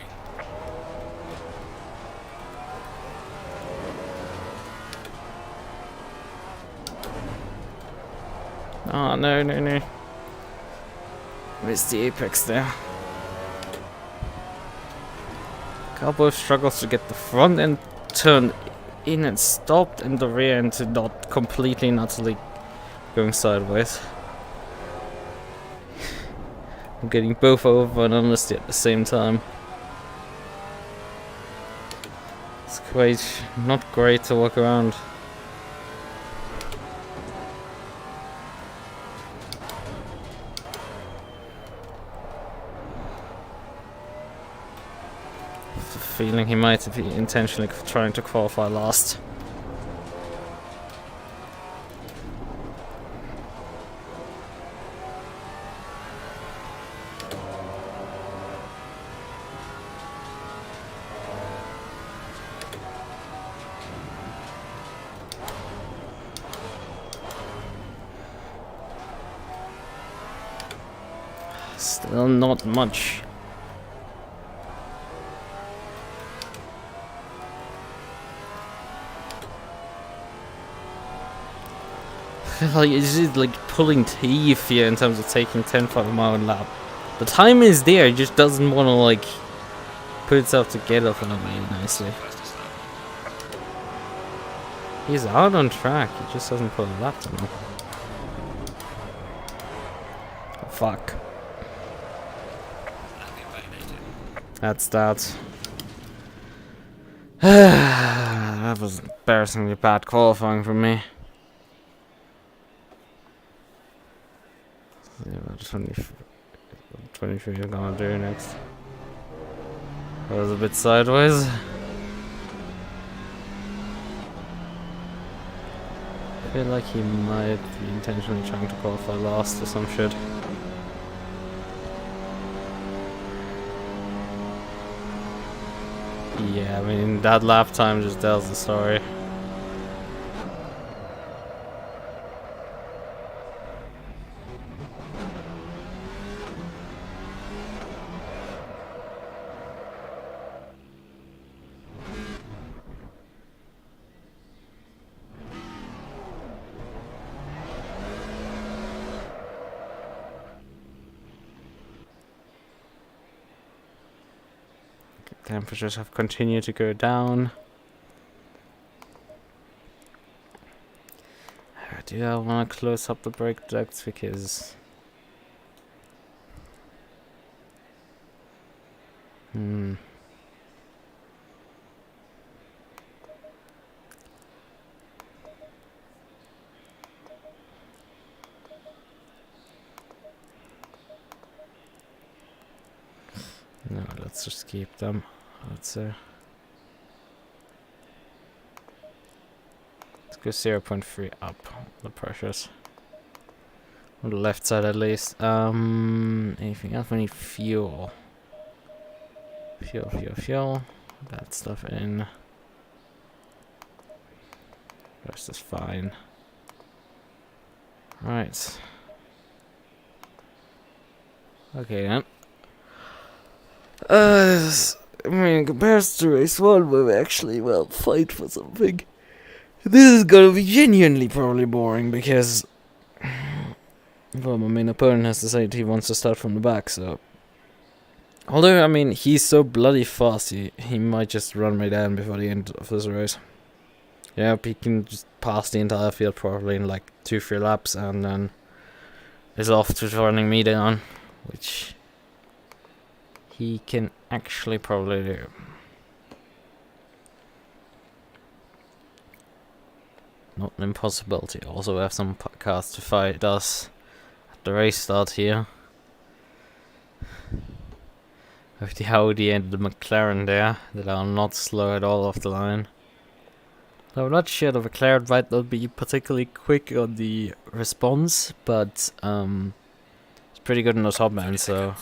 Oh, no, no, no. Missed the apex there. Cowboy struggles to get the front end turned in and stopped, and the rear end to not completely and utterly going sideways. I'm getting both over and understeer at the same time. It's quite not great to walk around. Feeling he might be intentionally trying to qualify last. Still not much. Like, it's just like pulling teeth here in terms of taking 10.5 mile a lap. The time is there, it just doesn't want to like put itself together for them really nicely. He's out on track, he just doesn't put a lap to him. Oh, fuck. That's that. That was embarrassingly bad qualifying for me. Yeah, 23 I'm gonna do next. That was a bit sideways. I feel like he might be intentionally trying to qualify last or some shit. Yeah, I mean, that lap time just tells the story. Temperatures have continued to go down. Do I want to close up the brake ducts because... No, let's just keep them. Let's go 0.3 up the pressures. On the left side at least. Anything else? We need fuel. Fuel. That stuff in. Rest is fine. Right. Okay then. I mean, in comparison to race 1, where we actually, well, fight for something, this is gonna be genuinely probably boring because, well, my main opponent has decided he wants to start from the back, so. Although, I mean, he's so bloody fast, he might just run me down before the end of this race. Yeah, he can just pass the entire field probably in like 2-3 laps and then is off to running me down, which he can actually probably do. Not an impossibility. Also, we have some cars to fight us at the race start here. With the Audi and the McLaren there, that are not slow at all off the line. So I'm not sure the McLaren might not be particularly quick on the response, but it's pretty good on the top end, so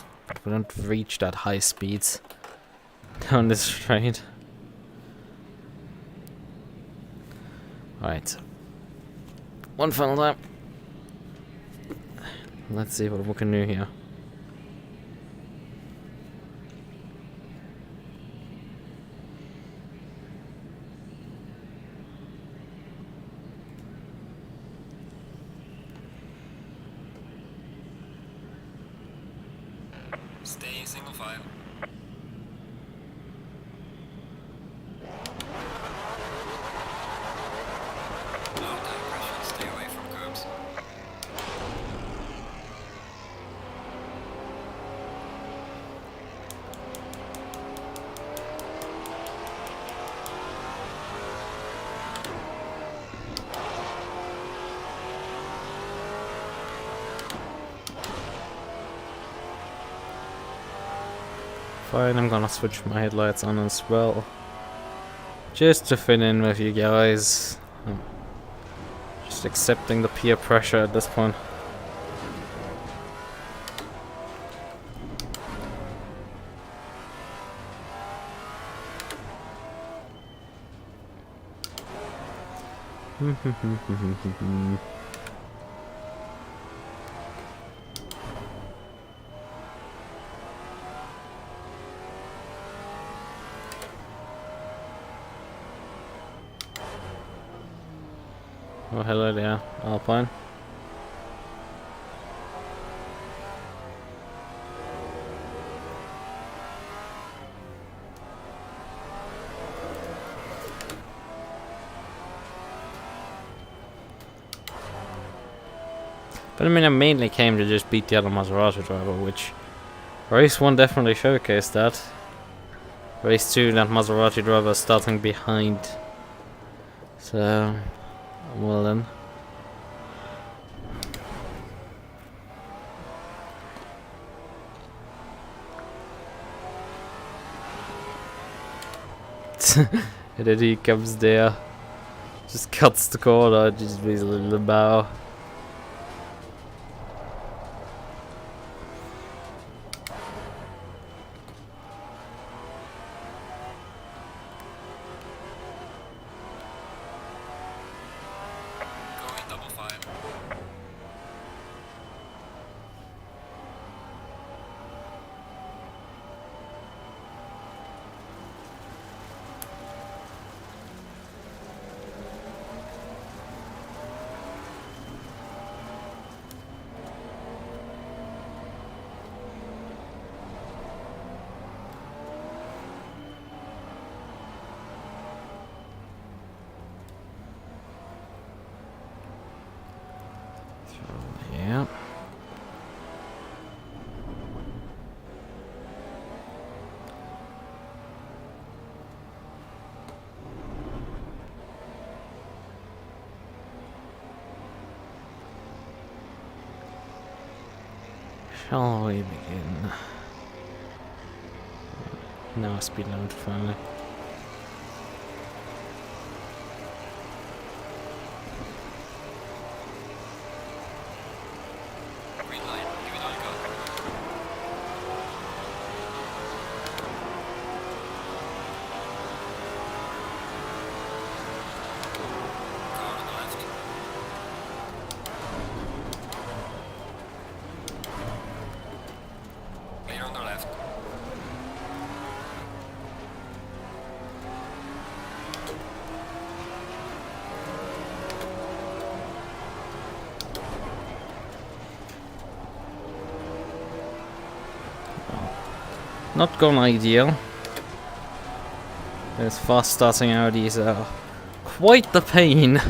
we don't reach that high speeds down this straight. Alright. One final lap. Let's see what we can do here. Stay in single file. Low tire pressure, stay away from curbs. Fine, I'm gonna switch my headlights on as well. Just to fit in with you guys. I'm just accepting the peer pressure at this point. Oh, hello there, Alpine. But I mean, I mainly came to just beat the other Maserati driver, which race 1 definitely showcased that. Race 2, that Maserati driver starting behind. So, well then. And then he comes there, just cuts the corner, just makes a little bow. Going double file. Yeah. Shall we begin? Now speed limit finally. Green light, give it all you got. Car on the left. Clear on the left. Not gone ideal. Those fast starting Audis are quite the pain.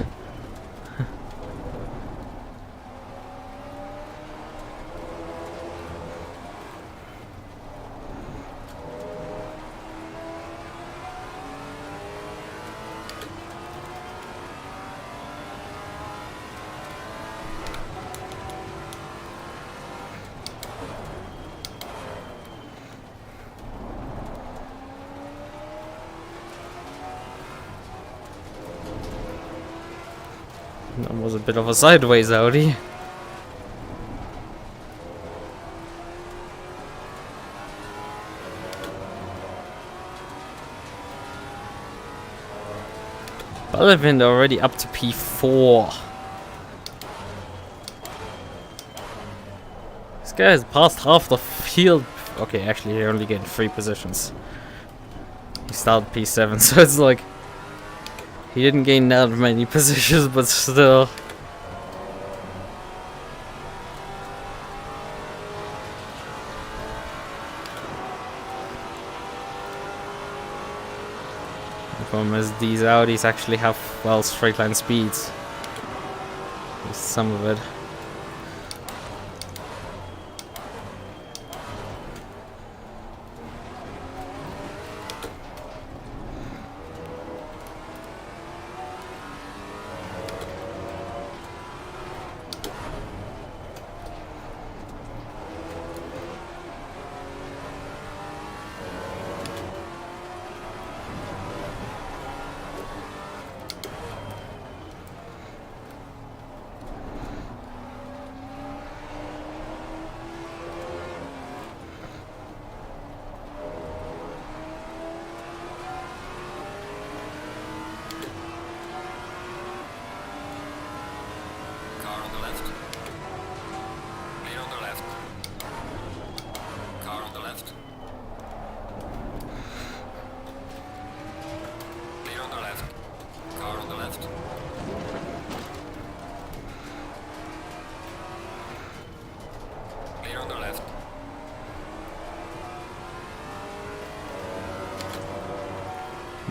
That was a bit of a sideways Audi. Relevant already up to P4. This guy has passed half the field. Okay, actually, he only getting 3 positions. He started P7, so it's like he didn't gain that many positions, but still. The problem is these Audis actually have, well, straight line speeds. At least some of it. Car on the left. Clear on the left. Car on the left. Clear on the left. Car on the left. Clear on the left.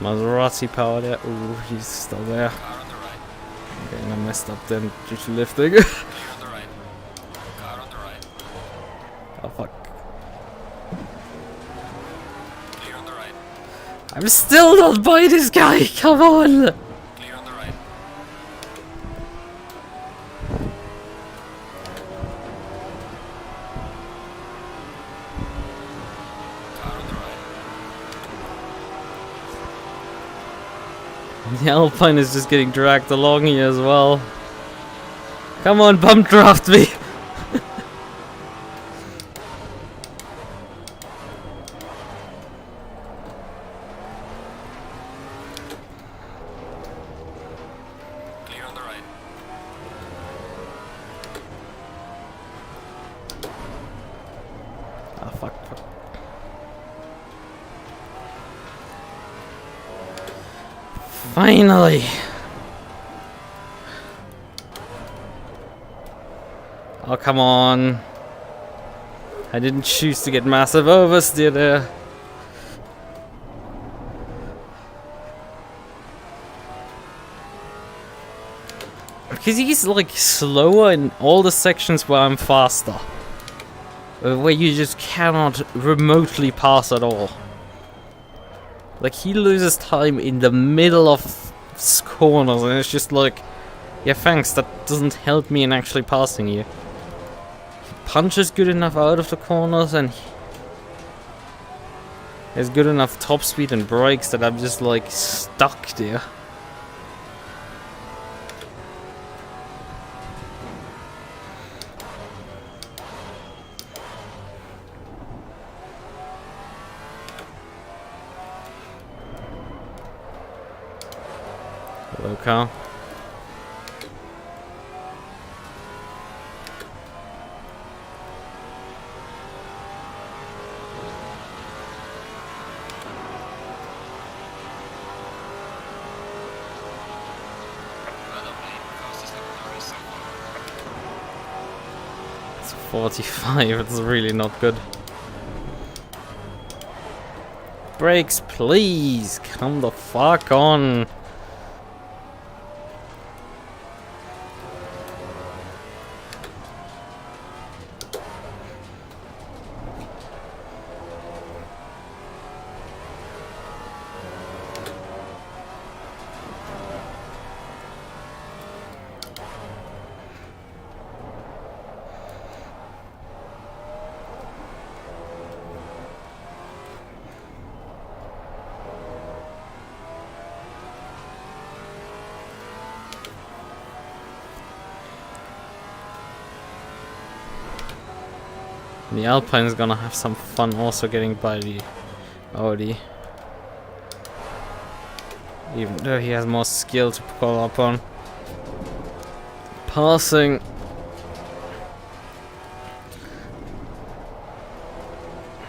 Maserati power there. Ooh, he's still there. Car on the right. Okay, and I messed up then due to lifting. Clear on the right. Car on the right. Oh fuck. Clear on the right. I'm still not by this guy, come on! Clear on the right. Car on the right. The Alpine is just getting dragged along here as well. Come on, bump draft me! Clear on the right. Ah, fuck. Finally! Oh, come on. I didn't choose to get massive oversteer there. Because he's like slower in all the sections where I'm faster. Where you just cannot remotely pass at all. Like, he loses time in the middle of corners, and it's just like, yeah, thanks, that doesn't help me in actually passing you. He punches good enough out of the corners, and he has good enough top speed and brakes that I'm just like stuck there. Hello, car. It's 45, it's really not good. Brakes, please! Come the fuck on! The Alpine is gonna have some fun also getting by the Audi. Even though he has more skill to call upon. Passing.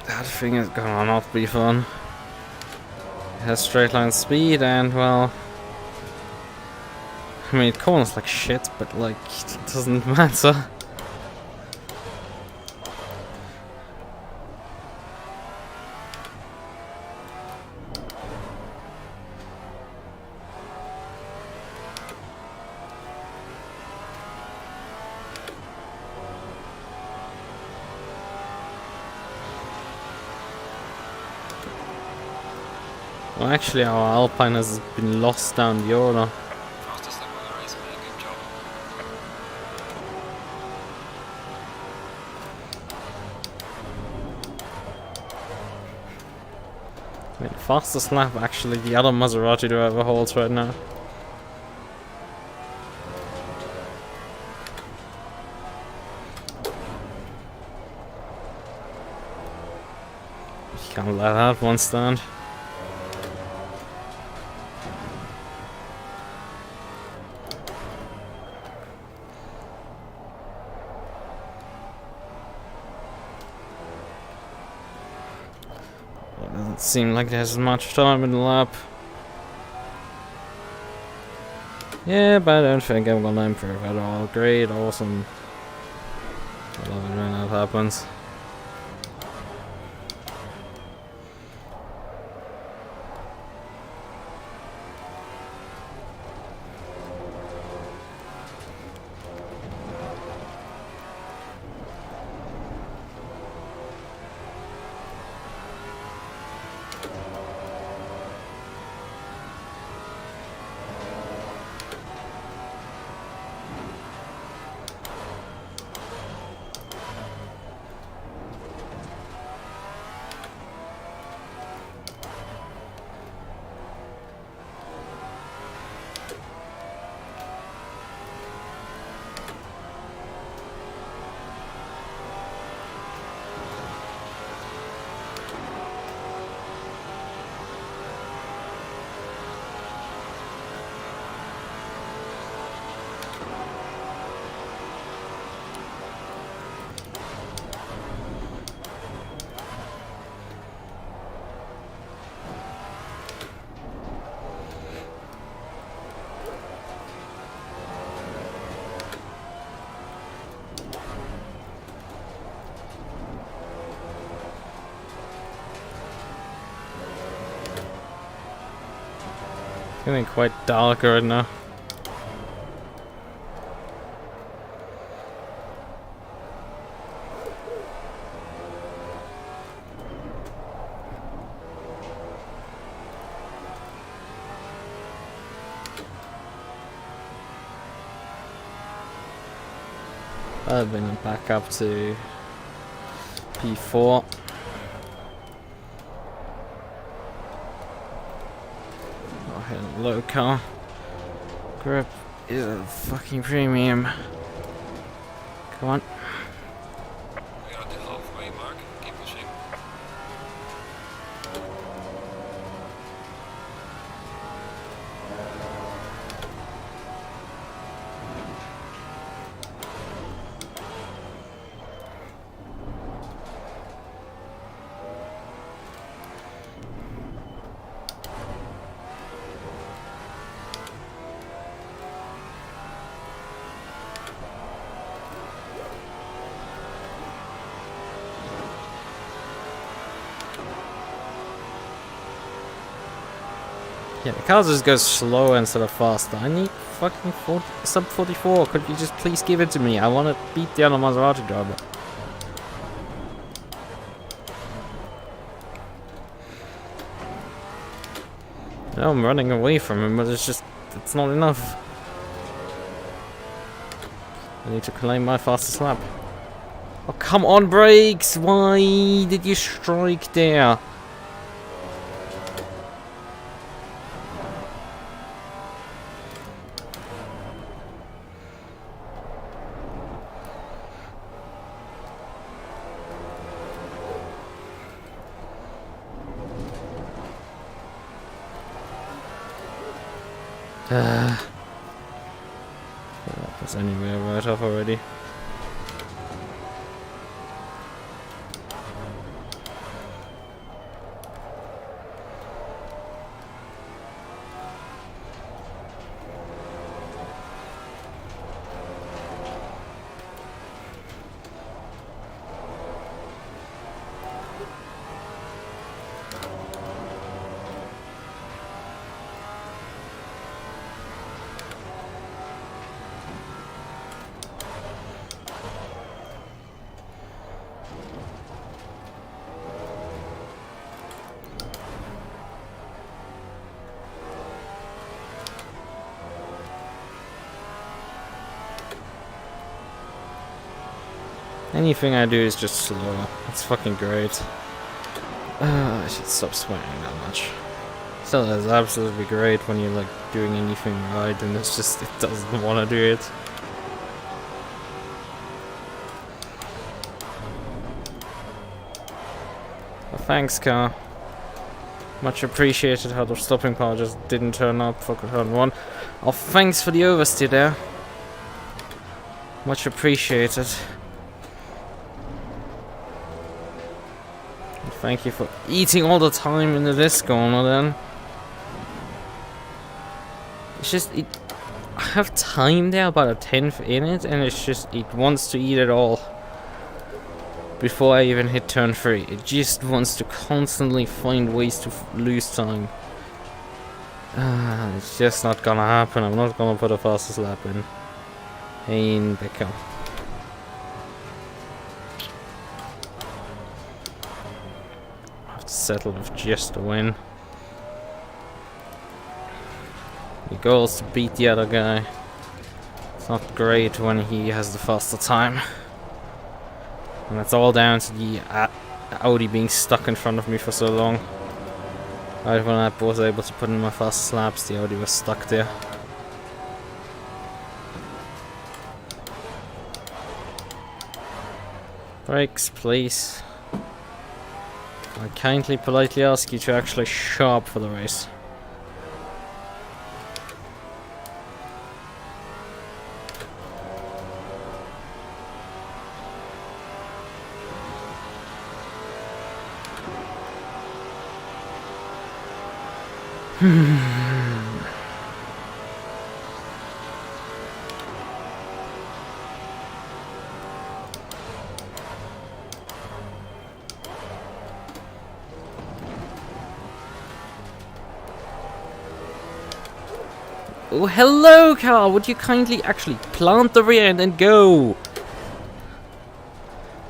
That thing is gonna not be fun. It has straight line speed and, well, I mean, it corners like shit, but like, it doesn't matter. Well, actually, our Alpine has been lost down the order. Fastest lap of the race, man. Good job. I mean, fastest lap, actually, the other Maserati driver holds right now. You can't let that one stand. Doesn't seem like there's much time in the lap. Yeah, but I don't think I'm gonna improve at all. Great, awesome. I love it when that happens. Getting quite dark right now. I've been back up to P4. Low car grip is a fucking premium. Come on. We are at the halfway mark. Keep pushing. Yeah, the car just goes slow instead of faster. I need fucking sub 44. Could you just please give it to me? I want to beat the other Maserati driver. No, I'm running away from him, but it's not enough. I need to claim my fastest lap. Oh, come on, brakes! Why did you strike there? That was anywhere right off already. Anything I do is just slow. It's fucking great. I should stop swearing that much. Still, it's absolutely great when you're like doing anything right, and it's just it doesn't want to do it. Well, thanks, car. Much appreciated. How the stopping power just didn't turn up for turn 1. Oh, thanks for the oversteer there. Much appreciated. Thank you for eating all the time in the disc corner then. It's just, I have time there, about a 10th in it, and it's just, it wants to eat it all. Before I even hit turn 3, it just wants to constantly find ways to lose time. It's just not gonna happen. I'm not gonna put a fastest lap in. Ain't become. Settle with just a win. The goal is to beat the other guy. It's not great when he has the faster time. And that's all down to the Audi being stuck in front of me for so long. Right when I was able to put in my fastest laps, the Audi was stuck there. Brakes, please. I kindly, politely ask you to actually show up for the race. Oh, hello, car! Would you kindly actually plant the rear end and go?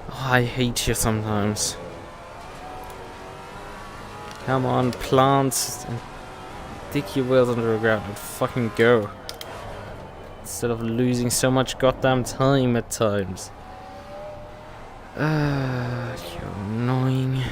Oh, I hate you sometimes. Come on, plant and dig your wheels under the ground and fucking go. Instead of losing so much goddamn time at times. You're annoying.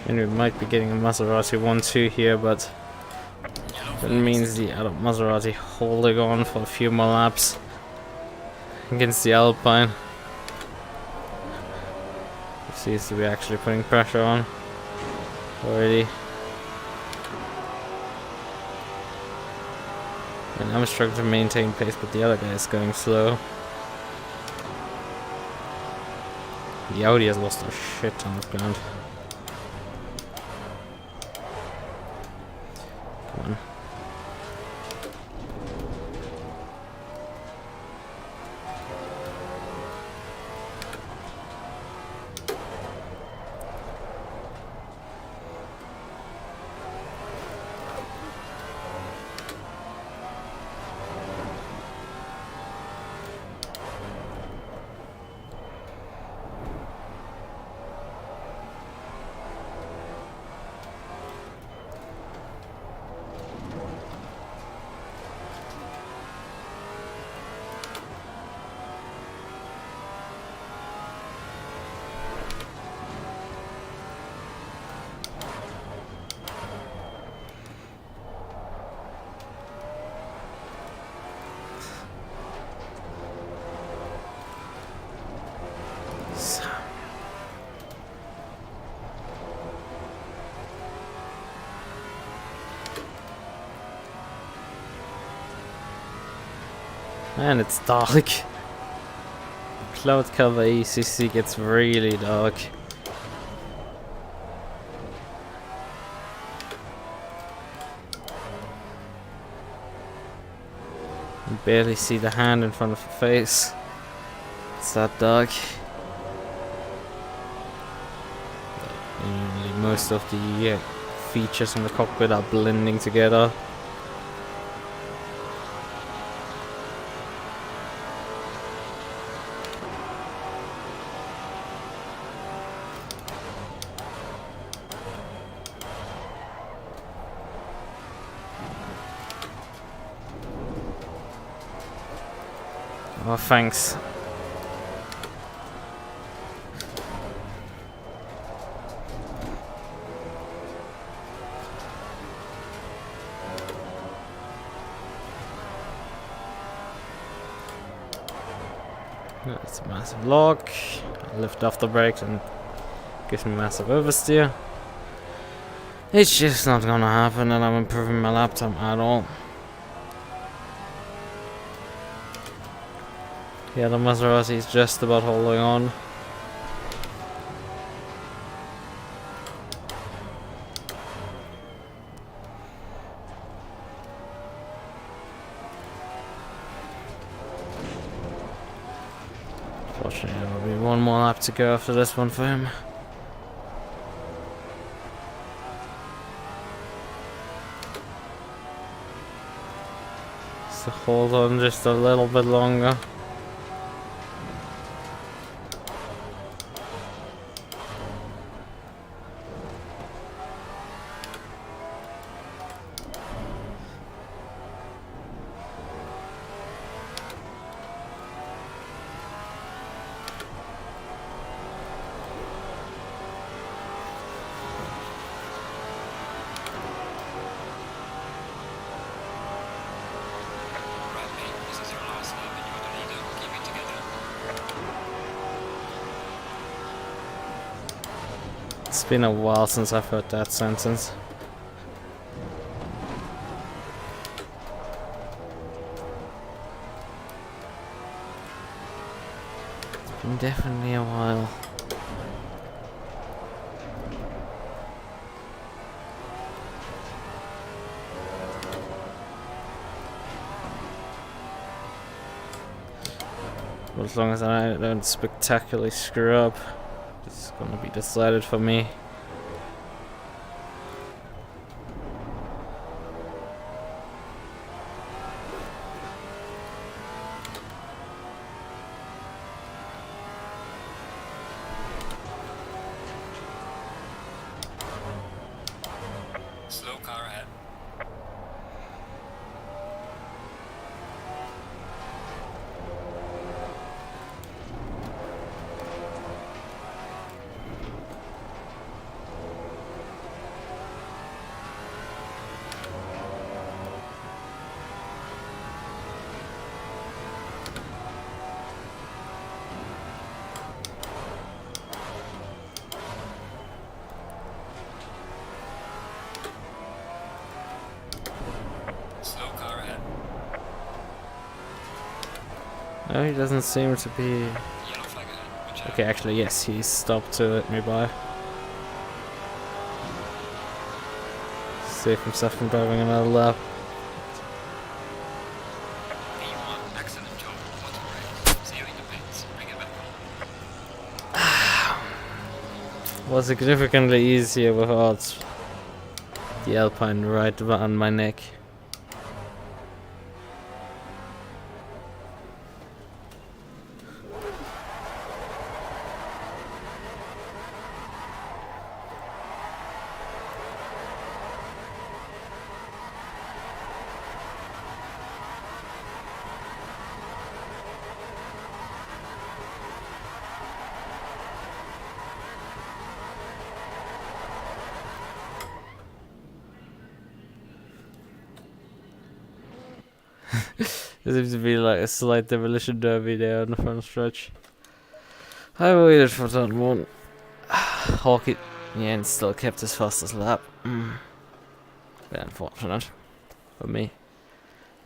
And we might be getting a Maserati 1-2 here, but that means the other Maserati holding on for a few more laps against the Alpine. It seems to be actually putting pressure on already. And I'm struggling to maintain pace, but the other guy is going slow. The Audi has lost a shit ton of ground. Come on. And it's dark. Cloud cover ACC gets really dark. You barely see the hand in front of the face. It's that dark. Usually most of the features in the cockpit are blending together. Oh, thanks. It's a massive lock. I lift off the brakes and gives me massive oversteer. It's just not gonna happen, and I'm improving my lap time at all. Yeah, the Maserati is just about holding on. Fortunately, there will be one more lap to go after this one for him. So hold on just a little bit longer. It's been a while since I've heard that sentence. It's been definitely a while. But as long as I don't spectacularly screw up, it's gonna be decided for me. Slow car ahead. Slow car ahead. No, he doesn't seem to be. Yellow flag ahead. Watch out. Okay, actually, yes, he stopped to let me by. Save himself from driving another lap. P1, excellent job. What's great? See you in the pits. Bring it back home. Was significantly easier without the Alpine right on my neck. There seems to be like a slight demolition derby there on the front stretch. I waited for that one. Hawkeye, yeah, and still kept his fastest lap. Very unfortunate for me,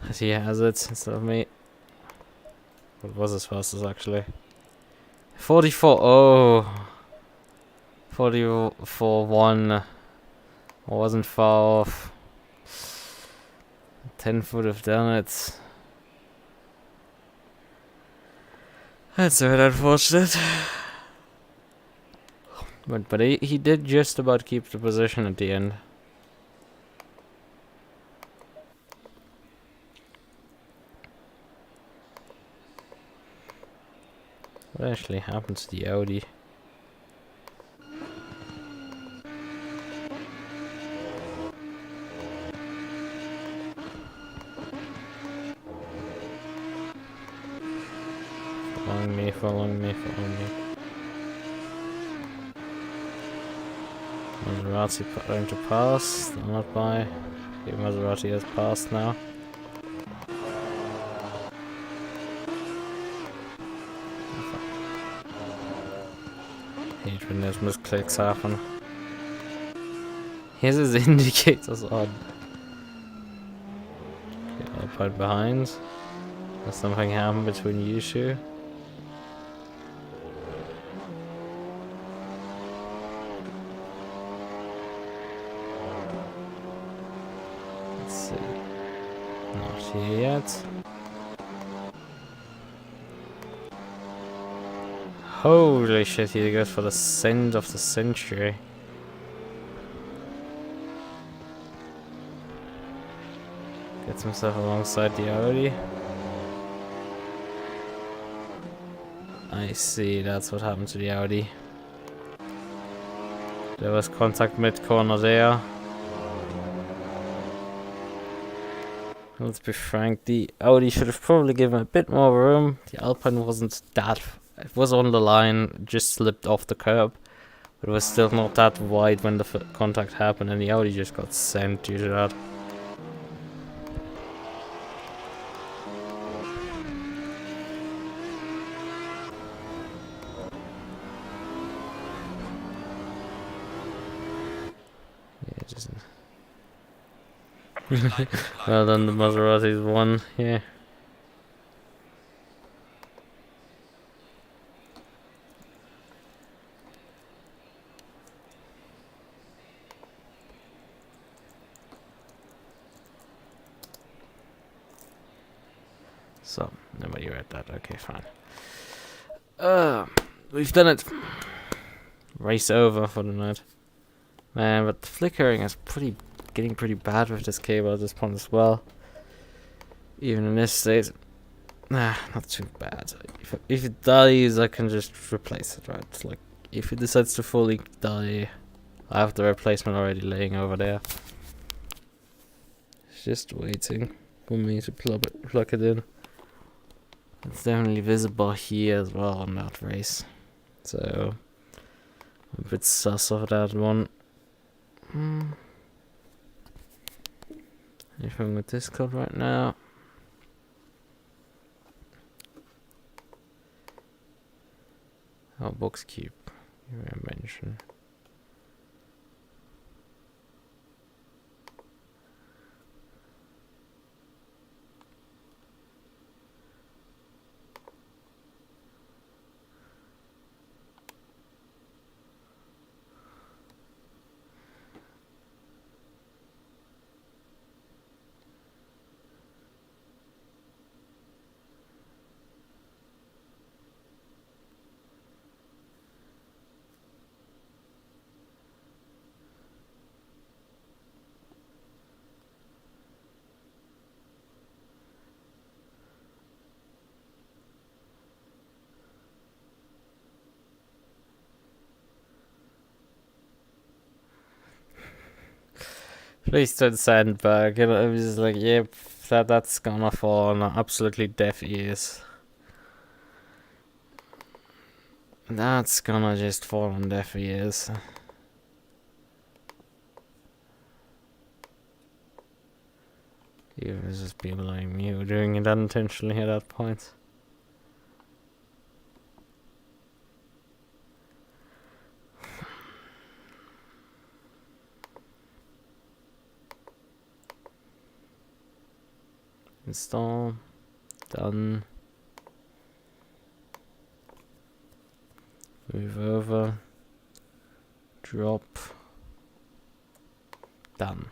as he has it instead of me. What was his fastest actually? 44. Oh, 44.1. I wasn't far off. 10 would have done it. That's a bit unfortunate. But he did just about keep the position at the end. What actually happened to the Audi? Following me. Maserati going to pass. They're not by. Okay, Maserati has passed now. Hate when those misclicks happen. Here's his indicators on. Okay, I'll put behind. Has something happened between you two? Let's see. Not here yet. Holy shit, he goes for the send of the century. Gets himself alongside the Audi. I see, that's what happened to the Audi. There was contact mid-corner there. Let's be frank, the Audi should have probably given a bit more room. The Alpine wasn't that... It was on the line, just slipped off the curb. But it was still not that wide when the contact happened, and the Audi just got sent due to that. Yeah, just... Well done, the Maserati's won, yeah. So, nobody read that, okay, fine. We've done it. Race over for the night. Man, but the flickering is getting pretty bad with this cable at this point as well. Even in this state. Nah, not too bad. If it dies, I can just replace it, right? Like, if it decides to fully die, I have the replacement already laying over there. It's just waiting for me to plug it in. It's definitely visible here as well on that race. So, I'm a bit sus of that one. Anything with this code right now? Oh, box cube. You mentioned. Please don't sandbag. And I was just like, yep, that's gonna fall on absolutely deaf ears. That's gonna just fall on deaf ears. Even there's just people like me who are doing it unintentionally at that point. Install. Done. Move over. Drop. Done.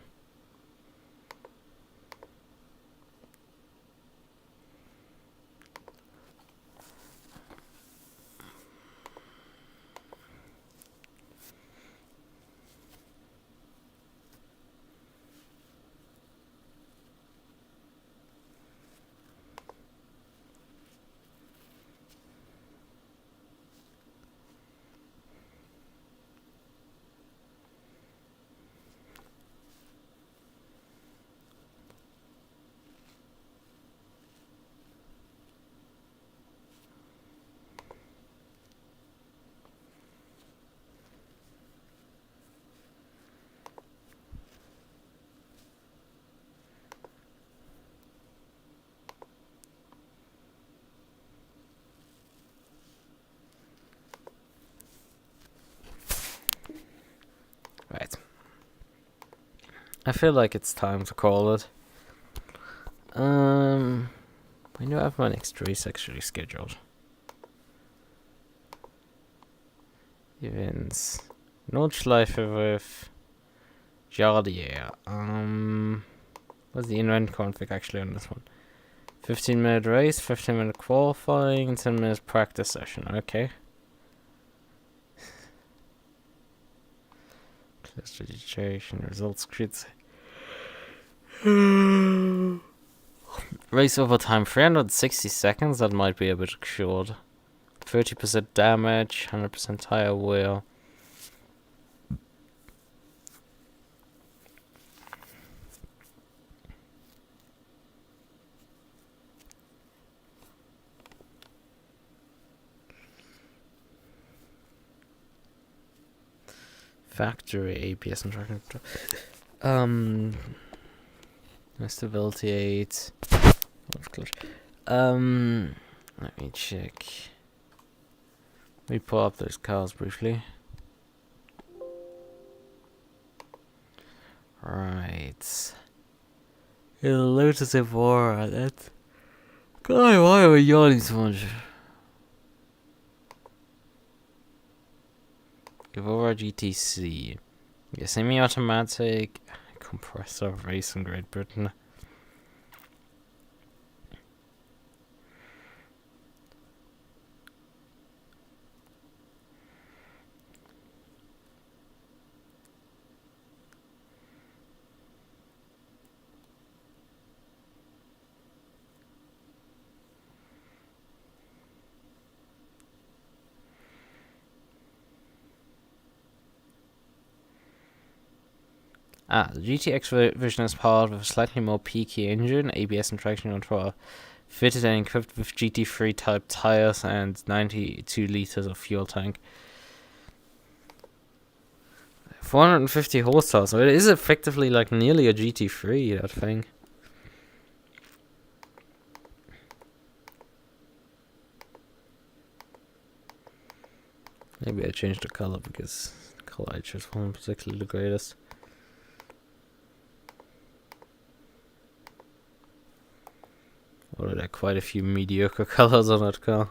Right. I feel like it's time to call it. When do I have my next race actually scheduled? Events. Notschleife with Jardier. What's the event config actually on this one? 15-minute race, 15-minute qualifying, 10 minutes practice session. Okay. Class registration, results grids. Race over time 360 seconds. That might be a bit short. 30% damage, 100% tire wear. Factory ABS and traction control. Stability 8. Let me check. Let me pull up those cars briefly. Right. Lotus Evora, that. God, why are we yawning so much? Evora GTC. Yeah, semi-automatic compressor race in Great Britain. The GTX version is powered with a slightly more peaky engine, ABS and traction control, fitted and equipped with GT3 type tires and 92 liters of fuel tank. 450 horsepower, so it is effectively like nearly a GT3, that thing. Maybe I changed the color because the color I chose wasn't particularly the greatest. Or there are quite a few mediocre colors on that car.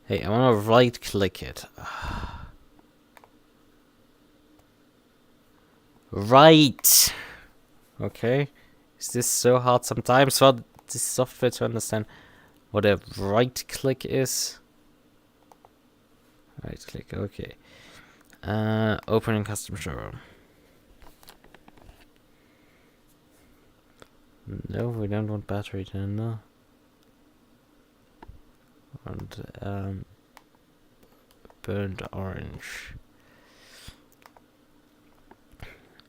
Hey, I want to right click it. Right! Okay. Is this so hard sometimes for this software to understand what a right click is? Right click, okay. Opening custom showroom. No, we don't want battery then, no. And burnt orange.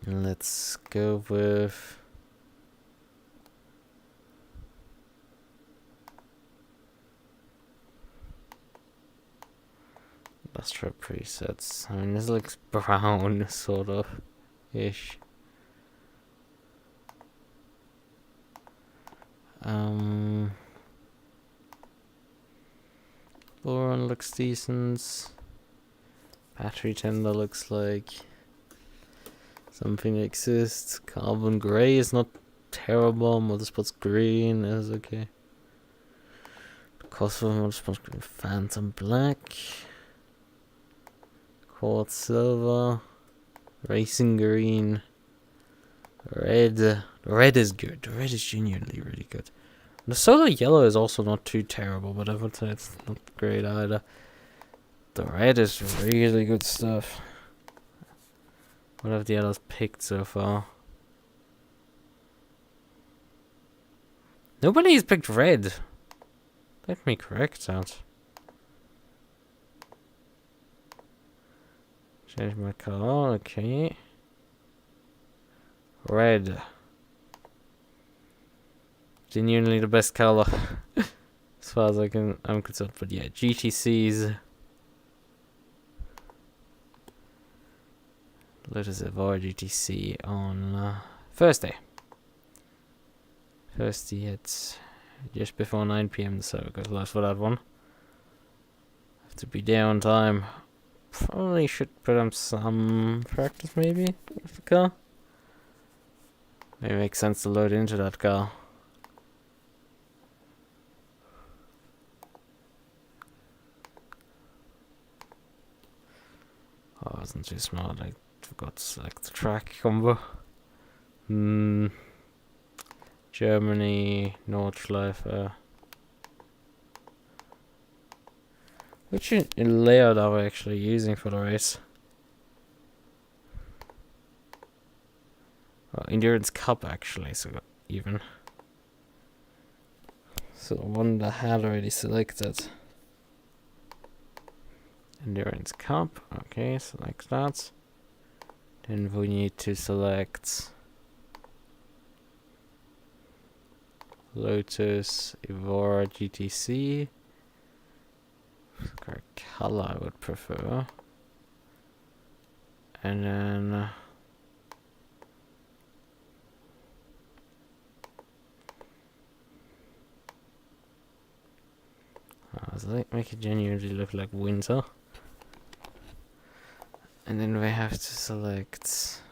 Let's go with industrial presets. I mean, this looks brown, sort of ish. Boron looks decent. Battery tender looks like something exists. Carbon grey is not terrible. Motorsports green is okay. Kosovo Motorsports green. Phantom black. quartz silver, racing green, red. The red is good. The red is genuinely really good. The solar yellow is also not too terrible, but I would say it's not great either. The red is really good stuff. What have the others picked so far? Nobody's picked red. Let me correct that. Change my color, okay. Red. Genuinely the best color. As far as I'm concerned. But yeah, GTC's Lotus Evora GTC on Thursday. Thursday at just before 9 PM, so it goes live for that one. Have to be there on time. Probably should put on some practice maybe with the car. Maybe it makes sense to load into that car. Oh, I wasn't too smart. I forgot to select the track combo. Germany, Nordschleife. Which layout are we actually using for the race? Oh, Endurance Cup actually, so even. So the one that I had already selected. Endurance Cup, okay, select that. Then we need to select Lotus Evora GTC. What color I would prefer. And then so make it genuinely look like winter. And then we have to select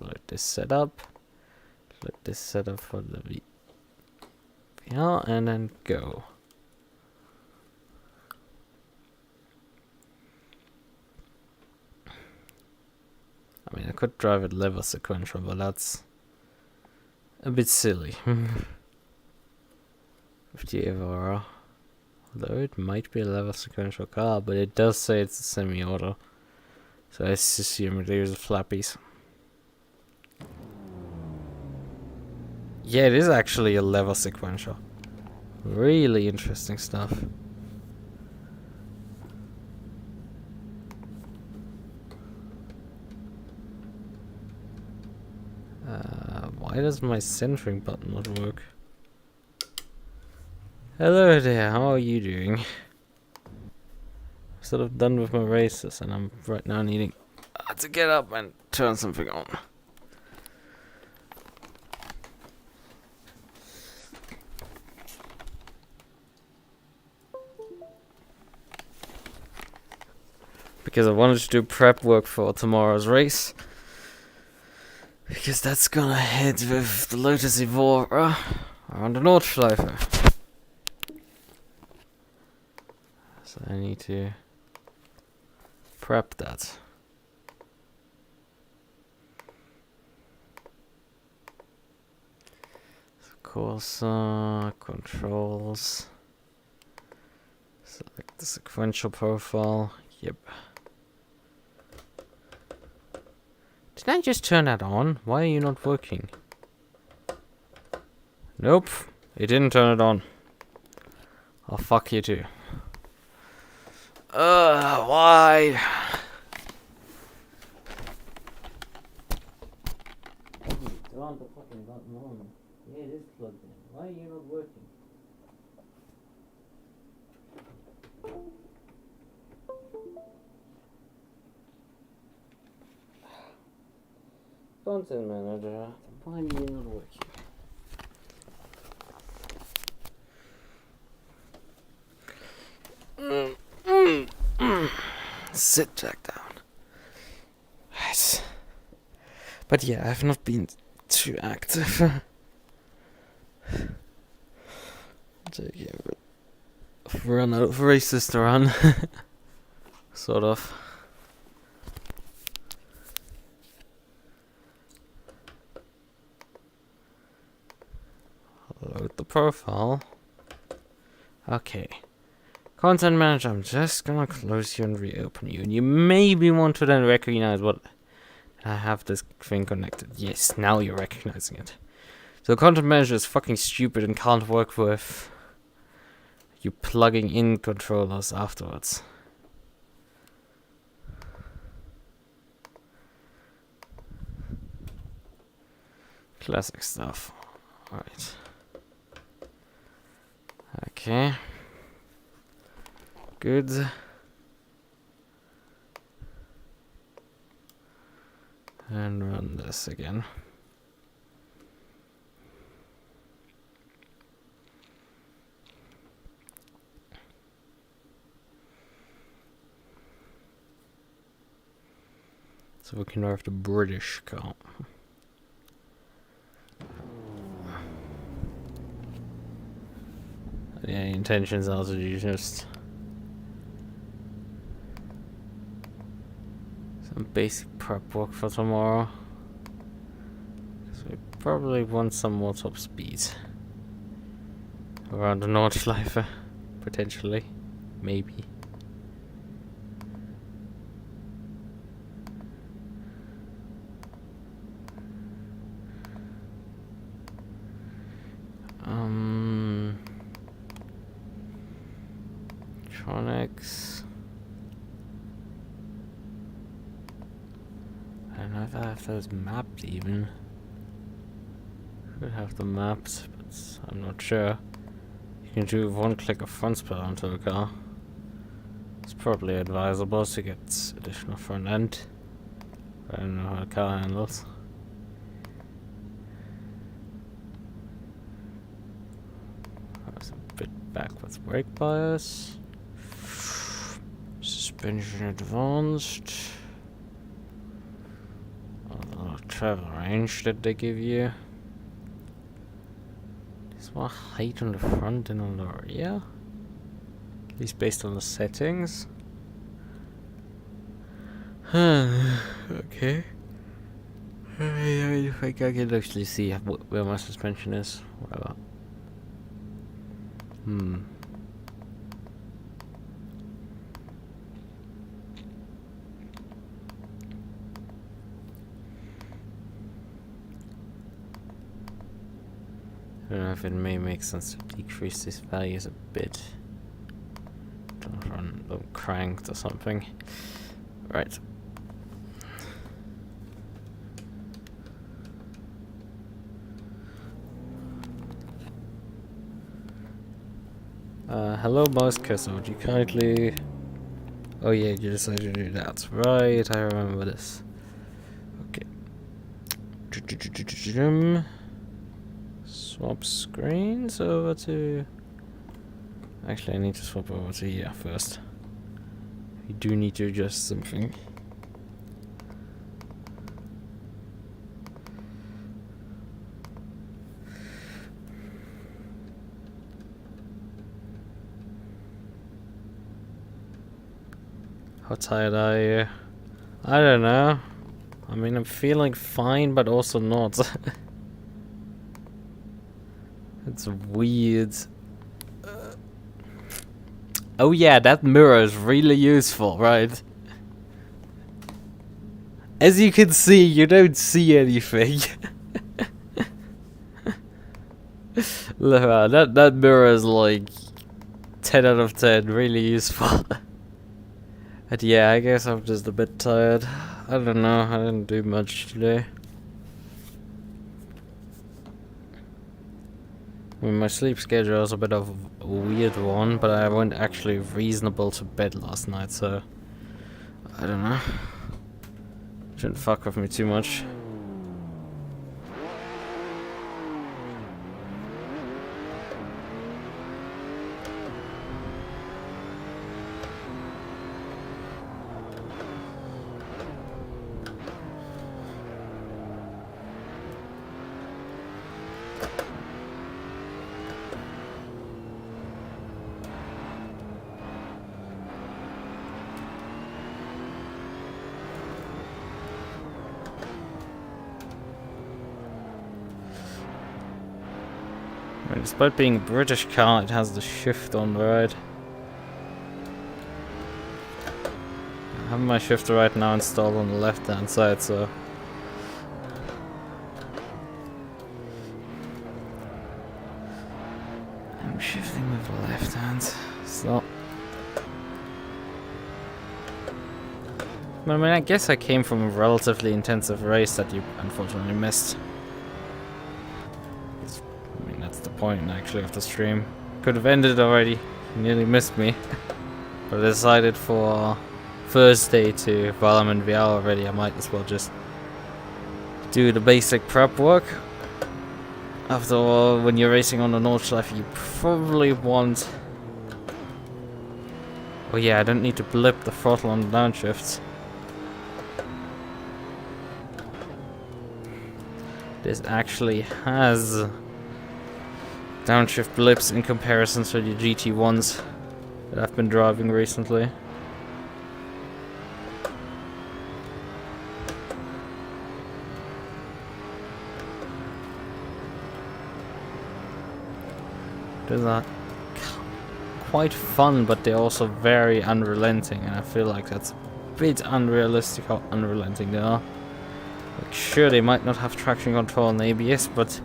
load this setup. Load this setup for the VR and then go. I mean, I could drive it level sequential, but that's a bit silly. With the Evora. Although it might be a level sequential car, but it does say it's a semi-auto. So I assume there's flappies. Yeah, it is actually a level sequential. Really interesting stuff. Why does my centering button not work? Hello there, how are you doing? I'm sort of done with my races and I'm right now needing to get up and turn something on. Because I wanted to do prep work for tomorrow's race. Because that's gonna head with the Lotus Evora around the Nordschleife. So I need to prep that. Of course, controls. Select the sequential profile. Yep. Did I just turn that on? Why are you not working? Nope, it didn't turn it on. Oh, fuck you too. Why? Turn the fucking button on. Yeah, it is plugged in. Why are you not working? Content manager, why are you not working? Sit back down. Right. But yeah, I've not been too active. Take care of run out of races to run. Sort of. Load the profile. Okay. Content manager, I'm just gonna close you and reopen you. And you maybe want to then recognize what I have this thing connected. Yes, now you're recognizing it. So content manager is fucking stupid and can't work with you plugging in controllers afterwards. Classic stuff. Alright. Okay. Good. And run this again. So we can have the British car. Yeah, intentions are to do just some basic prep work for tomorrow. So we probably want some more top speed around the Nordschleife, potentially, maybe. Electronics. I don't know if I have those mapped even. Should have them mapped, but I'm not sure. You can do one click of front spell onto a car. It's probably advisable to get additional front end. I don't know how the car handles. That's a bit backwards brake bias. Suspension advanced. A lot of travel range that they give you. There's more height on the front than on the rear. At least based on the settings. Okay. I think I can actually see where my suspension is. Whatever. I don't know if it may make sense to decrease these values a bit. Don't run them cranked or something. Right. Hello mouse cursor, would you kindly... Oh yeah, you decided to do that. Right, I remember this. Okay. Swap screens over to... Actually, I need to swap over to here first. We do need to adjust something. How tired are you? I don't know. I mean, I'm feeling fine, but also not. It's weird. Oh yeah, that mirror is really useful, right? As you can see, you don't see anything. Look, that mirror is like 10 out of 10, really useful. But yeah, I guess I'm just a bit tired. I don't know, I didn't do much today. I mean, my sleep schedule is a bit of a weird one, but I went actually reasonable to bed last night, so I don't know. Shouldn't fuck with me too much. despite being a British car, it has the shift on the right. I have my shifter right now installed on the left hand side, so I'm shifting with the left hand. So I mean, I guess I came from a relatively intensive race that you unfortunately missed. I mean, that's the point actually of the stream. Could have ended already. You nearly missed me. But I decided for Thursday to, while I'm in VR already, I might as well just do the basic prep work. After all, when you're racing on the Nordschleife, you probably want... Oh yeah, I don't need to blip the throttle on the downshifts. This actually has downshift blips in comparison to the GT1s that I've been driving recently. Those are quite fun, but they're also very unrelenting, and I feel like that's a bit unrealistic how unrelenting they are. Like, sure, they might not have traction control and ABS, but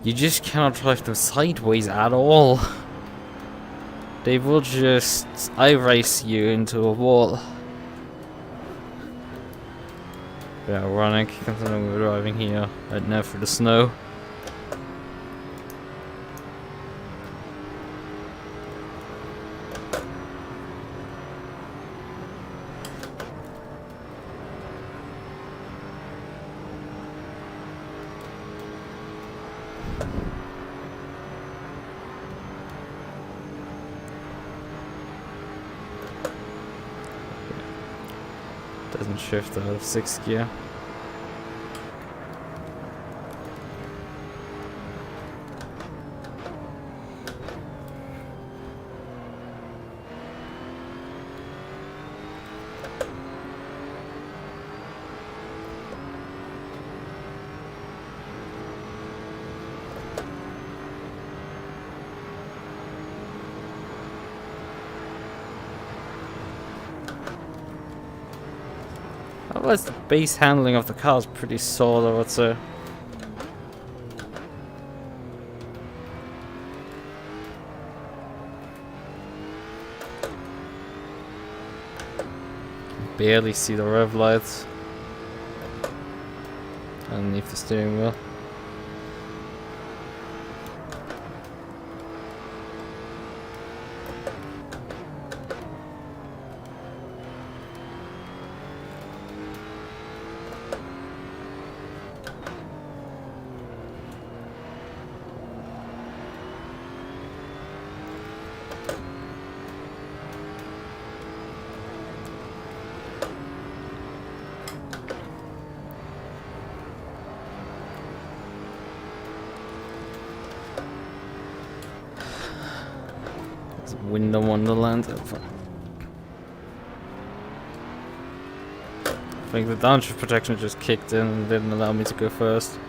you just cannot drive them sideways at all. They will just I-race you into a wall. Yeah, ironic, considering we're driving here right now through the snow. Doesn't shift out of 6th gear. Otherwise, the base handling of the car is pretty solid, I would say. Barely see the rev lights underneath the steering wheel. Window Wonderland. I think the downshift protection just kicked in and didn't allow me to go first.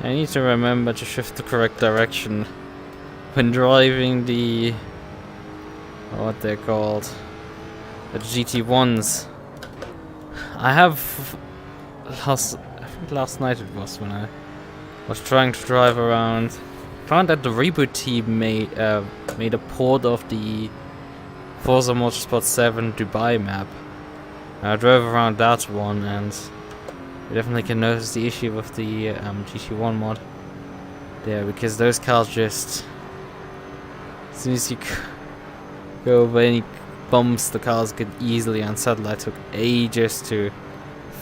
I need to remember to shift the correct direction when driving the, what they're called, the GT1s. I have I think last night it was when I was trying to drive around. Found that the reboot team made a port of the Forza Motorsport 7 Dubai map. I drove around that one, and you definitely can notice the issue with the GT1 mod there, because those cars just, as soon as you go over any bumps, the cars get easily unsettled. I took ages to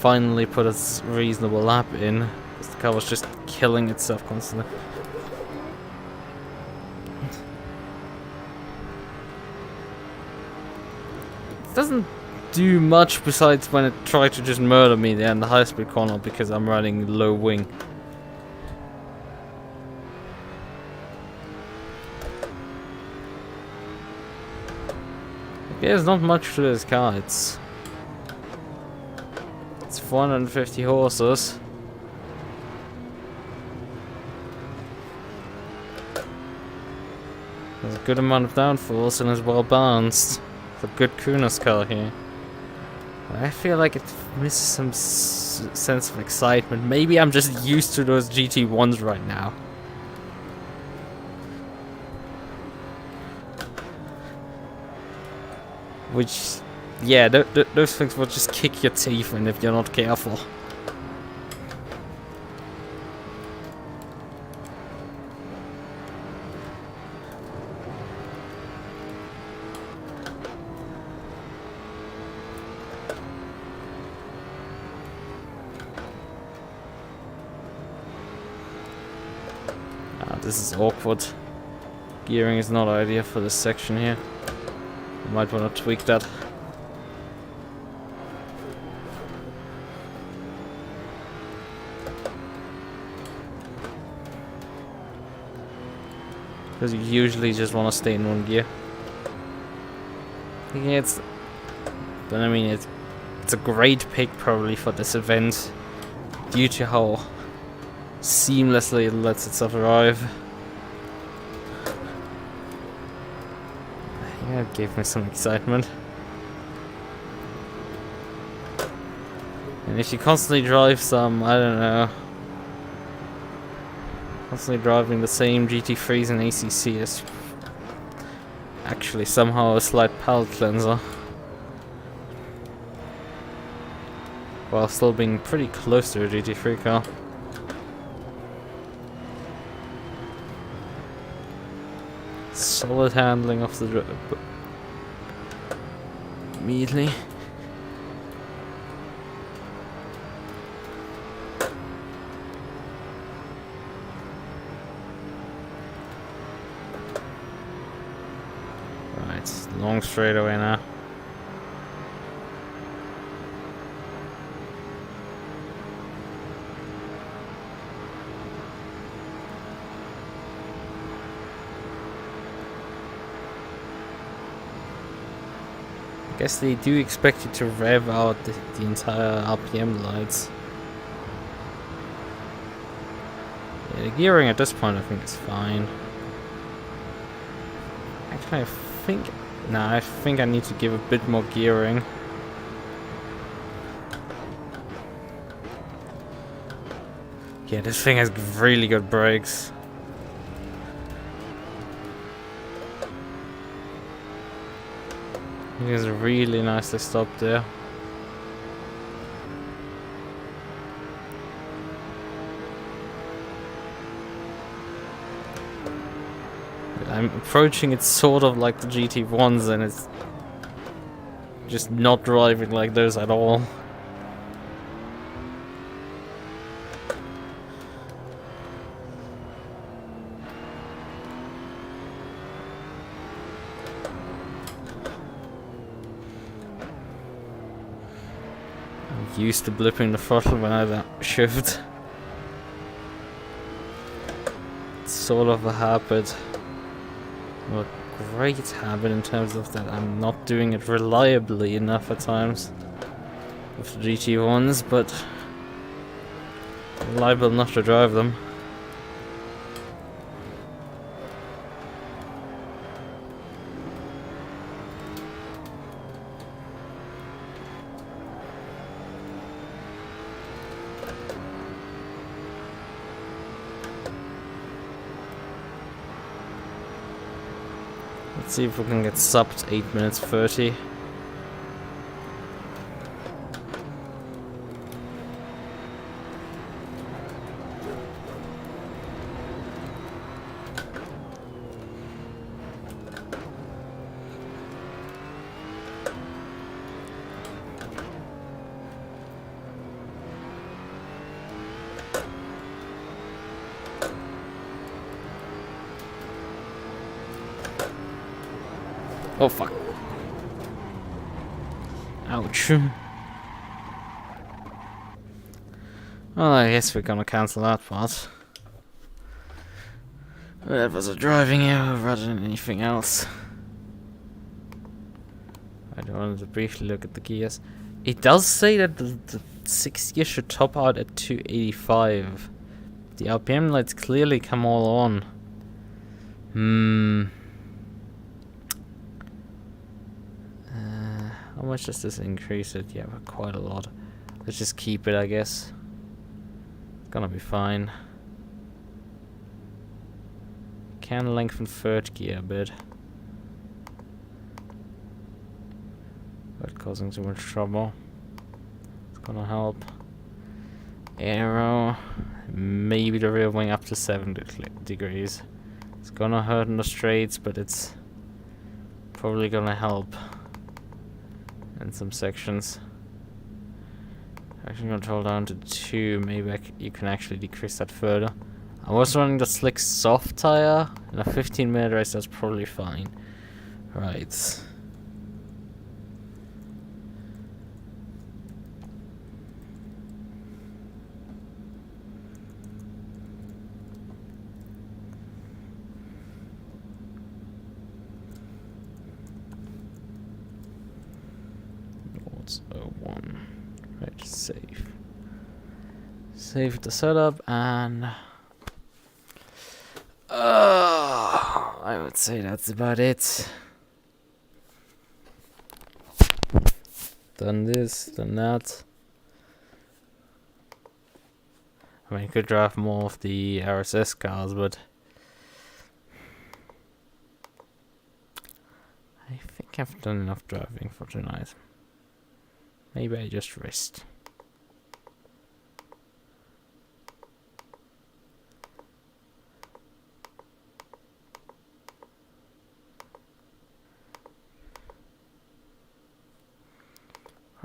finally put a reasonable lap in, because the car was just killing itself constantly. It doesn't do much besides when it tried to just murder me there in the high speed corner because I'm running low wing. There's not much to this car. It's 450 horses. There's a good amount of downforce and is well balanced. It's a good Kunos car here. But I feel like it misses some sense of excitement. Maybe I'm just used to those GT1s right now. Which, yeah, those things will just kick your teeth in if you're not careful. This is awkward. Gearing is not ideal for this section here. You might want to tweak that. Because you usually just want to stay in one gear. Yeah, but I mean, it's a great pick probably for this event, due to how seamlessly it lets itself arrive. Yeah, it gave me some excitement. And if you constantly drive some, I don't know, constantly driving the same GT3s and ACC is actually somehow a slight palate cleanser. While still being pretty close to a GT3 car. Solid handling off the immediately. Right, long straightaway now. I guess they do expect you to rev out the entire RPM lights. Yeah, the gearing at this point I think is fine. Actually, I think I need to give a bit more gearing. Yeah, this thing has really good brakes. It is really nicely stopped there. I'm approaching it sort of like the GT1s, and it's just not driving like those at all. Used to blipping the throttle when I shift. It's sort of a habit. Well, a great habit in terms of that I'm not doing it reliably enough at times with the GT1s, but reliable enough to drive them. Let's see if we can get subbed 8 minutes 30. Oh fuck. Ouch. Well, I guess we're gonna cancel that part. That was a driving error rather than anything else. I wanted to briefly look at the gears. It does say that the 6 gear should top out at 285. The RPM lights clearly come all on. How much does this increase it? Yeah, but quite a lot. Let's just keep it, I guess. It's gonna be fine. Can lengthen third gear a bit. But causing too much trouble. It's gonna help. Aero. Maybe the rear wing up to 7 degrees. It's gonna hurt in the straights, but it's probably gonna help in some sections. Action control down to 2. Maybe you can actually decrease that further. I was running the slick soft tire in a 15-minute race. That's probably fine. Right. What's 01? Right, save. Save the setup and I would say that's about it. Done this, done that. I mean, I could drive more of the RSS cars, but I think I've done enough driving for tonight. Maybe I just rest.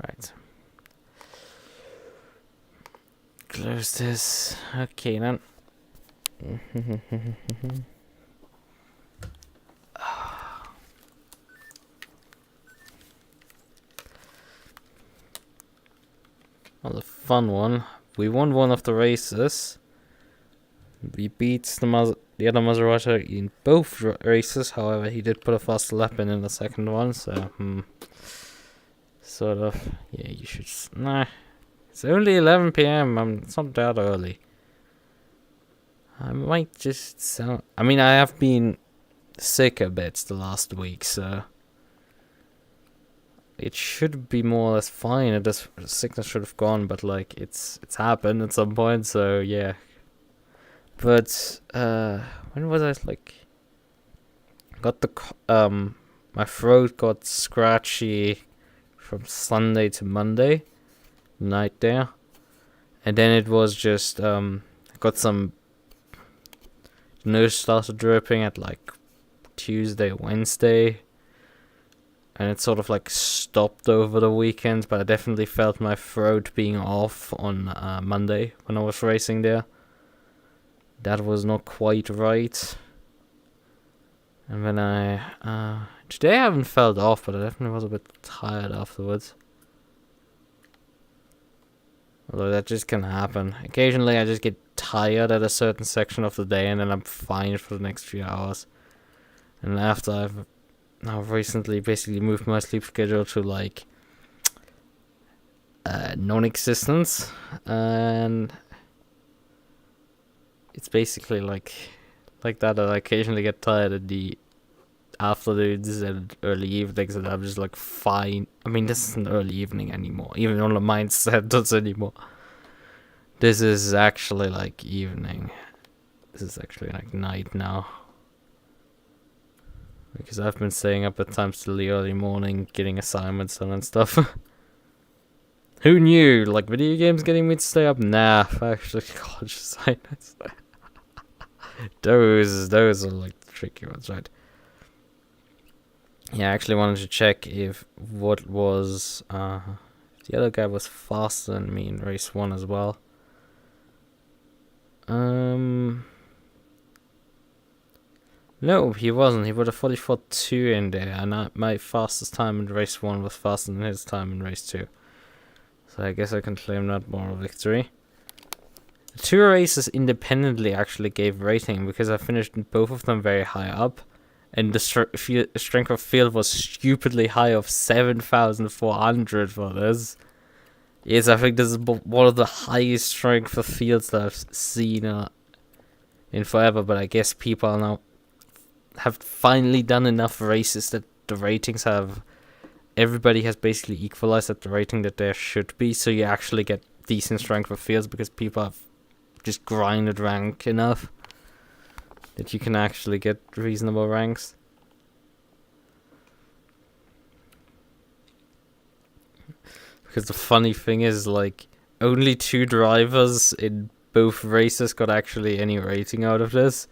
Right. Close this. Okay then. Well, a fun one. We won one of the races. We beat the other Maserati in both races. However, he did put a faster lap in the second one, so sort of. Yeah, you should. Nah, it's only 11 p.m. It's not that early. I might just sound. I mean, I have been sick a bit the last week, so it should be more or less fine. The sickness should have gone, but like it's happened at some point, so yeah. But when was I like got the my throat got scratchy from Sunday to Monday night there, and then it was just got some nose started dripping at like Tuesday, Wednesday. And it sort of like stopped over the weekend, but I definitely felt my throat being off on Monday when I was racing there. That was not quite right. And when today I haven't felt off, but I definitely was a bit tired afterwards. Although that just can happen. Occasionally I just get tired at a certain section of the day and then I'm fine for the next few hours. And after I've recently basically moved my sleep schedule to like non-existence, and it's basically like that I occasionally get tired at the afternoons and early evenings, and I'm just like fine. I mean, this isn't early evening anymore, even on the mindset does anymore. This is actually like evening. This is actually like night now. Because I've been staying up at times till the early morning, getting assignments done and stuff. Who knew? Like, video games getting me to stay up? Nah, actually, college assignments. Those are like the tricky ones, right? Yeah, I actually wanted to check if what was, the other guy was faster than me in race 1 as well. No, he wasn't. He put a 44.2 in there, and my fastest time in race 1 was faster than his time in race 2. So I guess I can claim that moral victory. The 2 races independently actually gave rating, because I finished both of them very high up, and the strength of field was stupidly high of 7,400 for this. Yes, I think this is one of the highest strength of fields that I've seen in forever, but I guess people now have finally done enough races that the ratings have... Everybody has basically equalized at the rating that there should be, so you actually get decent strength of fields because people have just grinded rank enough that you can actually get reasonable ranks. Because the funny thing is, like, only 2 drivers in both races got actually any rating out of this.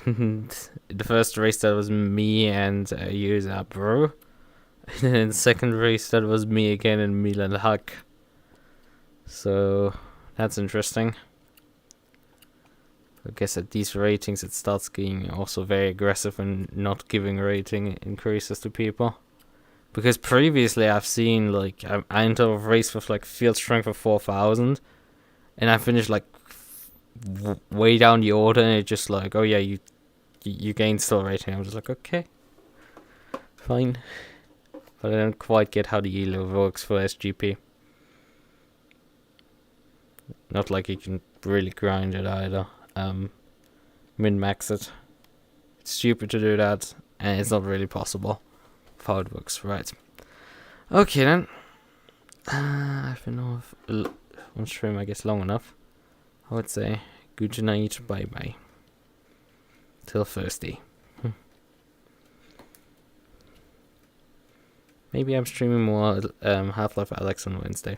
And the first race, that was me and user Bro. And then in the second race, that was me again and Milan Huck. So that's interesting. I guess at these ratings it starts getting also very aggressive and not giving rating increases to people. Because previously I've seen, like, I entered a race with like field strength of 4,000 and I finished like way down the order, and it's just like, oh yeah, you gained still rating. I'm just like, okay, fine. But I don't quite get how the elo works for SGP. Not like you can really grind it either. Min-max it. It's stupid to do that, and it's not really possible for how it works, right? Okay then. I've been off on stream, I guess, long enough. I would say good night, bye bye. Till Thursday. Maybe I'm streaming more Half-Life Alyx on Wednesday.